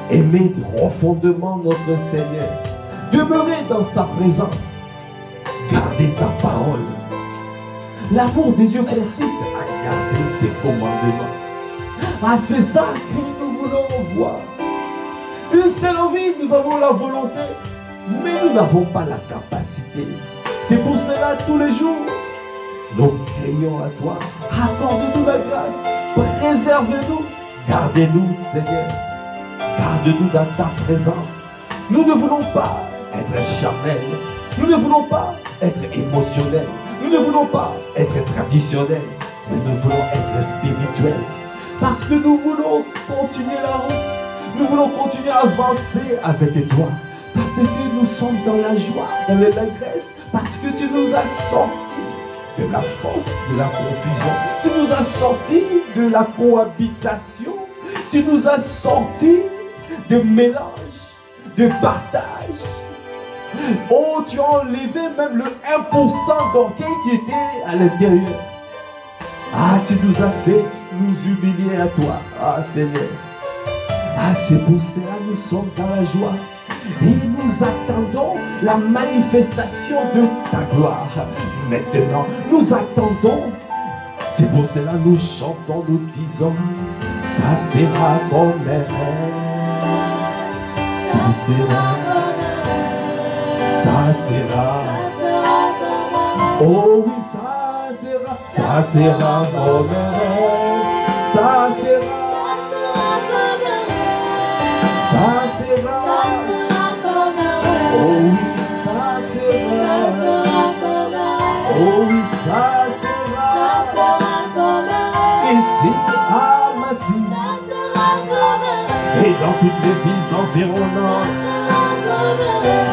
aimer profondément notre Seigneur. Demeurer dans sa présence. Garder sa parole. L'amour de Dieu consiste à garder ses commandements. Ah, c'est ça que nous voulons voir. Une seule envie, nous avons la volonté, mais nous n'avons pas la capacité. C'est pour cela, tous les jours, nous crions à toi. Accorde-nous la grâce. Préserve-nous. Gardez-nous, Seigneur. Garde-nous dans ta présence. Nous ne voulons pas être charnels. Nous ne voulons pas être émotionnels. Nous ne voulons pas être traditionnels. Mais nous voulons être spirituels. Parce que nous voulons continuer la route. Nous voulons continuer à avancer avec toi. Parce que nous sommes dans la joie, dans l'allégresse. Parce que tu nous as sortis de la force, de la confusion. Tu nous as sortis de la cohabitation. Tu nous as sortis de mélange, de partage. Oh, tu as enlevé même le 1% d'orgueil qui était à l'intérieur. Ah, tu nous as fait nous humilier à toi. Ah, Seigneur. Ah, c'est pour cela que nous sommes dans la joie. Et nous attendons la manifestation de ta gloire. Maintenant, nous attendons. C'est pour cela que nous chantons, nous disons, ça sera comme un rêve. Ça sera. Ça sera. Oh oui, ça sera. Ça sera comme un rêve. Ça sera. Ça sera. Oh oui, ça sera. Oh oui, ça sera. Ici à Massy. Et dans toutes les villes environnantes.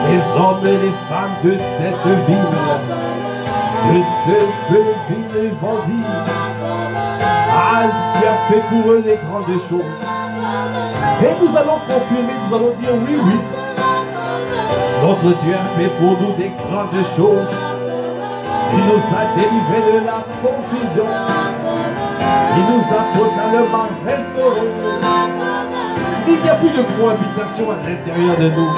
Les hommes et les femmes de cette ville. De ce ville vont dire. Ah, tu as fait pour eux les grandes choses. Et nous allons confirmer, nous allons dire oui, oui. Notre Dieu a fait pour nous des grandes choses. Il nous a délivrés de la confusion. Il nous a totalement restaurés. Il n'y a plus de cohabitation à l'intérieur de nous.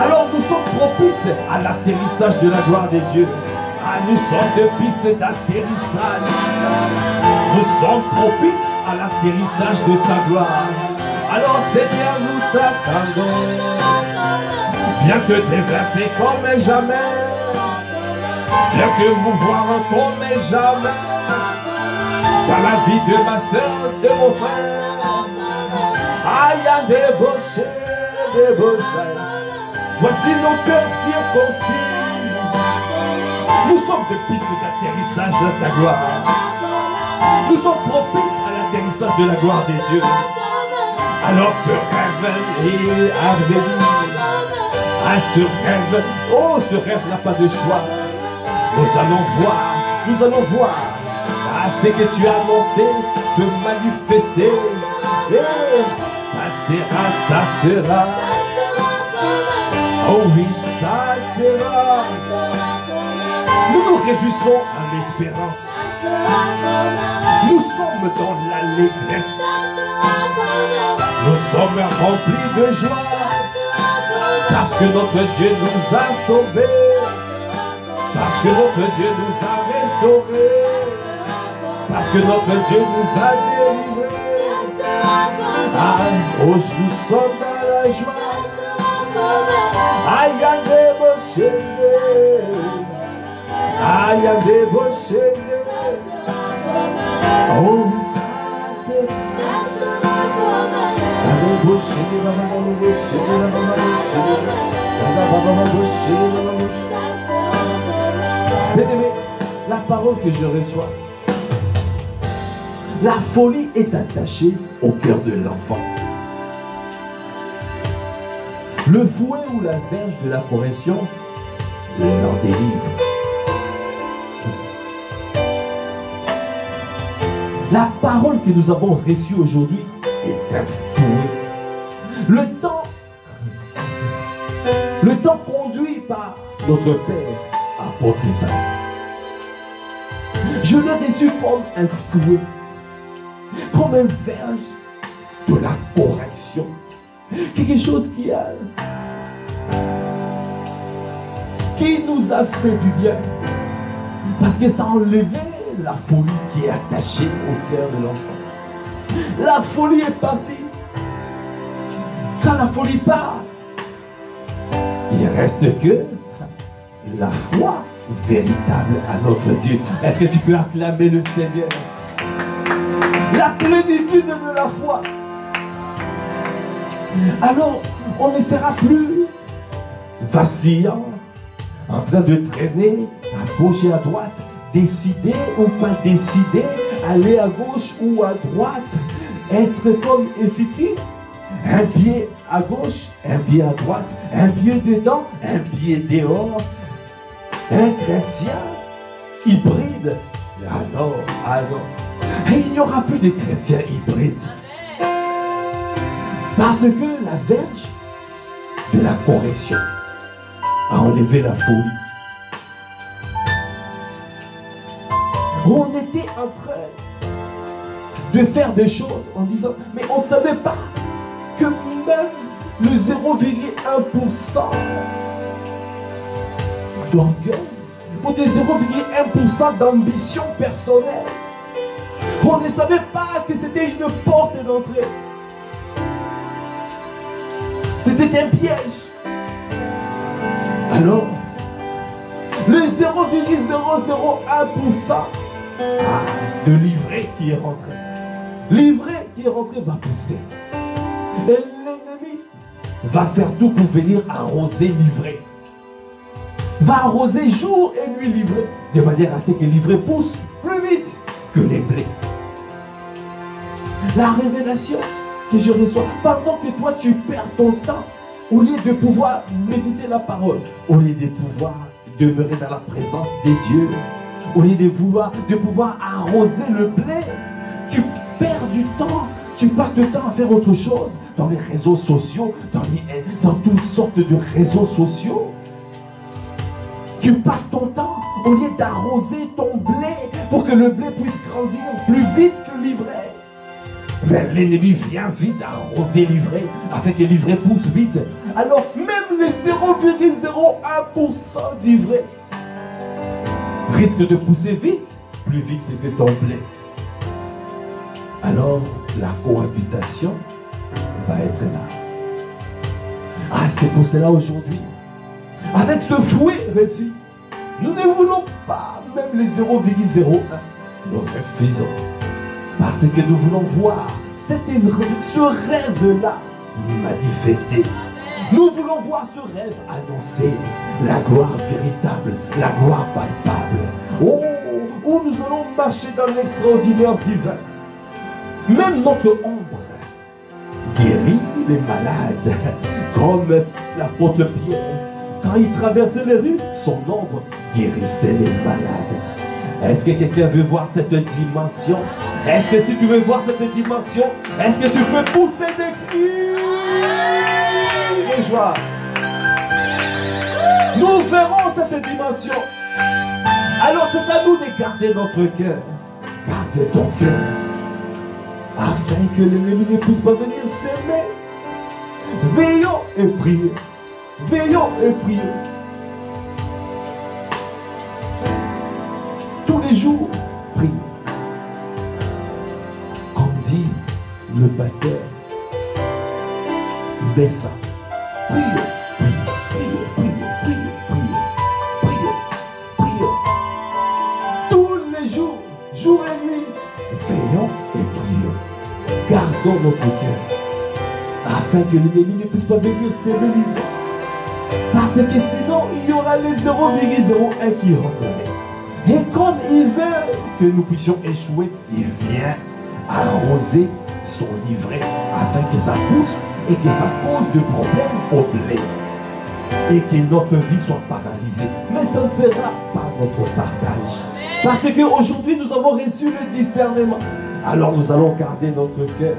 Alors nous sommes propices à l'atterrissage de la gloire des dieux. Ah, nous sommes de pistes d'atterrissage. Nous sommes propices à l'atterrissage de sa gloire. Alors Seigneur, nous t'attendons. Viens te déverser comme jamais. Viens te mouvoir comme jamais. Dans la vie de ma soeur, de mon frère. Ah, il y a débauché. Voici nos cœurs circoncis. Nous sommes de pistes d'atterrissage de ta gloire. Nous sommes propices à l'atterrissage de la gloire des dieux. Alors ce rêve est arrivé. Ah, ce rêve, oh, ce rêve n'a pas de choix. Nous allons voir. Ah, ce que tu as annoncé se manifester. Et ça sera. Oh oui, ça sera. Nous nous réjouissons en l'espérance. Nous sommes dans l'allégresse. Nous sommes remplis de joie. Parce que notre Dieu nous a sauvés. Parce que notre Dieu nous a restaurés. Parce que notre Dieu nous a délivrés. Ah, oh, nous sommes dans la joie. Aïe, a débauché. Aïe, a débauché. Oh, ça c'est. Bien-aimé, la parole que je reçois, la folie est attachée au cœur de l'enfant. Le fouet ou la verge de la correction l'en délivre. La parole que nous avons reçue aujourd'hui est un fouet. Le temps conduit par notre Père, apôtre Paul. Je l'ai reçu comme un fouet, comme une verge de la correction. Quelque chose qui nous a fait du bien. Parce que ça a enlevé la folie qui est attachée au cœur de l'enfant. La folie est partie. Quand la folie part, il reste que la foi véritable à notre Dieu. Est-ce que tu peux acclamer le Seigneur? La plénitude de la foi. Alors, on ne sera plus vacillant, en train de traîner à gauche et à droite, décider ou pas décider, aller à gauche ou à droite, être comme efficace, un pied à gauche, un pied à droite, un pied dedans, un pied dehors, un chrétien hybride. Alors, et il n'y aura plus de chrétiens hybrides. Parce que la verge de la correction a enlevé la folie. On était en train de faire des choses en disant, mais on ne savait pas que même le 0,1% d'orgueil ou de 0,1% d'ambition personnelle, on ne savait pas que c'était une porte d'entrée. C'était un piège. Alors, le 0,001% de l'ivraie qui est rentré. L'ivraie qui est rentré va pousser. Et l'ennemi va faire tout pour venir arroser l'ivraie. Va arroser jour et nuit l'ivraie, de manière à ce que l'ivraie pousse plus vite que les blés. La révélation que je reçois, pendant que toi tu perds ton temps, au lieu de pouvoir méditer la parole, au lieu de pouvoir demeurer dans la présence des dieux, au lieu de pouvoir arroser le blé, tu perds du temps, tu passes du temps à faire autre chose, dans les réseaux sociaux, dans toutes sortes de réseaux sociaux. Tu passes ton temps, au lieu d'arroser ton blé, pour que le blé puisse grandir plus vite que l'ivraie. Mais l'ennemi vient vite arroser, livrer, afin que l'ivraie pousse vite. Alors même les 0,01% d'ivraie risque de pousser vite, plus vite que ton blé. Alors la cohabitation va être là. Ah, c'est pour cela aujourd'hui, avec ce fouet reçu, nous ne voulons pas même les 0,01. Nous refusons. Parce que nous voulons voir ce rêve-là manifesté. Nous voulons voir ce rêve annoncer la gloire véritable, la gloire palpable. Oh, où nous allons marcher dans l'extraordinaire divin. Même notre ombre guérit les malades, comme l'apôtre Pierre. Quand il traversait les rues, son ombre guérissait les malades. Est-ce que quelqu'un veut voir cette dimension? Est-ce que si tu veux voir cette dimension, est-ce que tu peux pousser des cris de joie? Nous verrons cette dimension. Alors c'est à nous de garder notre cœur. Garde ton cœur, afin que l'ennemi ne puisse pas venir s'aimer. Veillons et prions. Veillons et prions. Tous les jours, prions. Comme dit le pasteur Bessa. Prions, prions, prions, prions, prions, prions, prions. Tous les jours, jour et nuit, veillons et prions. Gardons notre cœur, afin que l'ennemi ne puisse pas venir s'élever. Parce que sinon, il y aura les 0,01 qui rentreraient. Et comme il veut que nous puissions échouer, il vient arroser son livret afin que ça pousse et que ça pose de problèmes au blé. Et que notre vie soit paralysée. Mais ça ne sera pas notre partage. Parce qu'aujourd'hui, nous avons reçu le discernement. Alors nous allons garder notre cœur.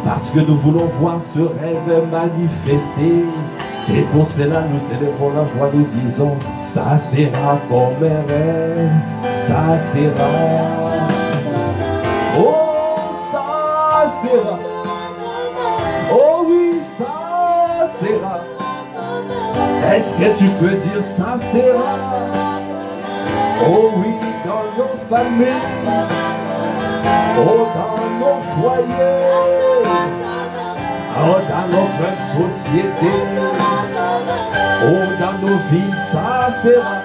Parce que nous voulons voir ce rêve manifesté. C'est pour cela que nous célébrons la voix, nous disons, ça sera comme un rêve, ça sera. Oh, ça sera. Oh oui, ça sera. Est-ce que tu peux dire ça sera? Oh oui, dans nos familles, oh dans nos foyers, oh dans notre société, oh dans nos villes, ça sera.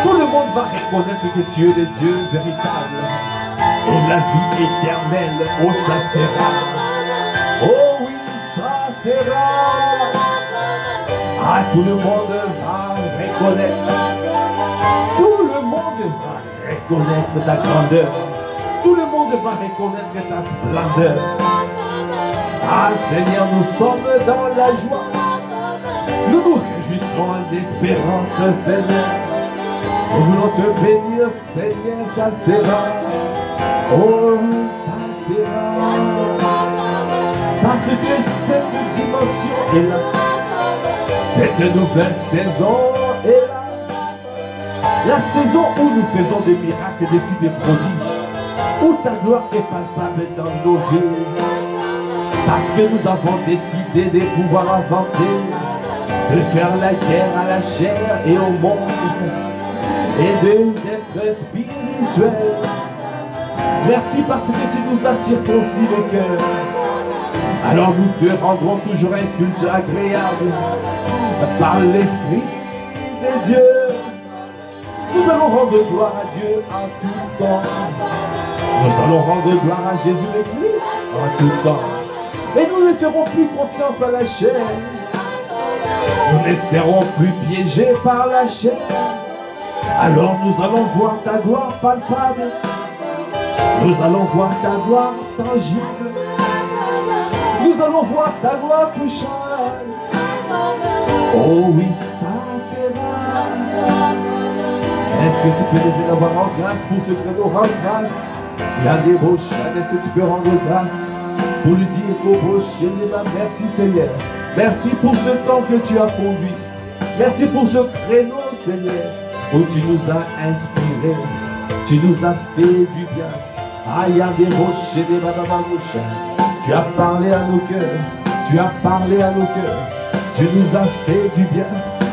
Tout le monde va reconnaître que tu es le Dieu véritable et la vie éternelle, oh ça sera. Oh oui, ça sera. Ah, tout le monde va reconnaître. Tout le monde va reconnaître ta grandeur. Tout le monde va reconnaître ta splendeur. Ah Seigneur, nous sommes dans la joie. Nous nous réjouissons d'espérance, Seigneur. Nous voulons te bénir, Seigneur, ça sera. Oh, ça sera. Parce que cette dimension est là. Cette nouvelle saison est là. La saison où nous faisons des miracles, des signes, des prodiges. Où ta gloire est palpable dans nos vies. Parce que nous avons décidé de pouvoir avancer, de faire la guerre à la chair et au monde, et d'être spirituel. Merci parce que tu nous as circoncis le cœur. Alors nous te rendrons toujours un culte agréable par l'Esprit de Dieu. Nous allons rendre gloire à Dieu en tout temps. Nous allons rendre gloire à Jésus le Christ en tout temps. Et nous ne ferons plus confiance à la chair. Nous ne serons plus piégés par la chair. Alors nous allons voir ta gloire palpable. Nous allons voir ta gloire tangible. Nous allons voir ta gloire touchante. Oh oui, ça sera. Est-ce que tu peux lever la voix en grâce pour ce que nous rend grâce? Il y a des beaux chats, est-ce que tu peux rendre grâce? Pour lui dire merci Seigneur. Merci pour ce temps que tu as conduit. Merci pour ce créneau Seigneur, où tu nous as inspirés. Tu nous as fait du bien. Aïe, des rochers, des babababouches. Tu as parlé à nos cœurs. Tu as parlé à nos cœurs. Tu nous as fait du bien.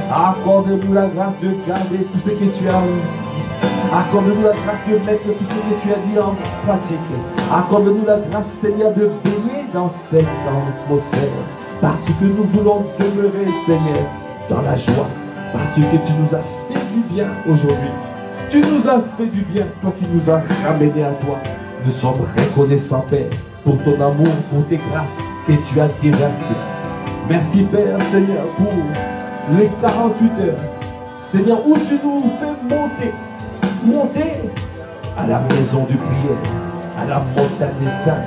Accorde-nous la grâce de garder tout ce que tu as dit. Accorde-nous la grâce de mettre tout ce que tu as dit en pratique. Accorde-nous la grâce, Seigneur, de baigner dans cette atmosphère. Parce que nous voulons demeurer, Seigneur, dans la joie. Parce que tu nous as fait du bien aujourd'hui. Tu nous as fait du bien, toi qui nous as ramenés à toi. Nous sommes reconnaissants, Père, pour ton amour, pour tes grâces que tu as déversées. Merci, Père, Seigneur, pour les 48 heures. Seigneur, où tu nous fais monter à la maison de prière, à la montagne des saints,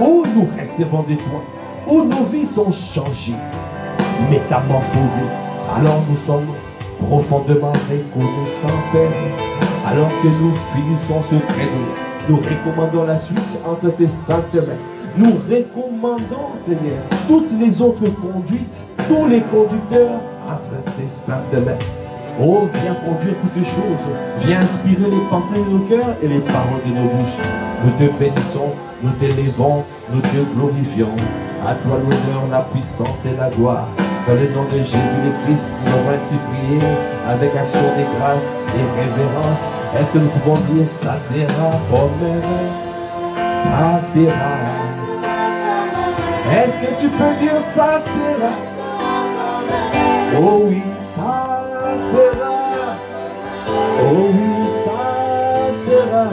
où nous recevons de toi, où nos vies sont changées, métamorphosées. Alors nous sommes profondément reconnaissants, Père. Alors que nous finissons ce credo, nous recommandons la suite entre tes saintes mains. Nous recommandons, Seigneur, toutes les autres conduites, tous les conducteurs entre tes saintes mains. Oh, viens conduire toutes choses, viens inspirer les pensées de nos cœurs et les paroles de nos bouches. Nous te bénissons, nous t'élévons, nous te glorifions. À toi l'honneur, la puissance et la gloire. Dans le nom de Jésus le Christ, nous avons ainsi prié avec action de grâce et révérence. Est-ce que nous pouvons dire ça sera comme ça sera? Est-ce que tu peux dire ça sera? Oh oui, ça sera. Oh oui, ça sera.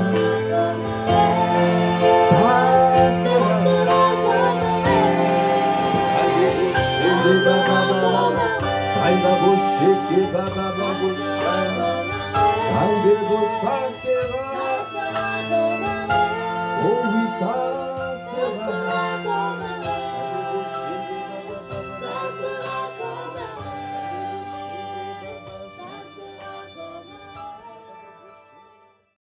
Oh oui, ça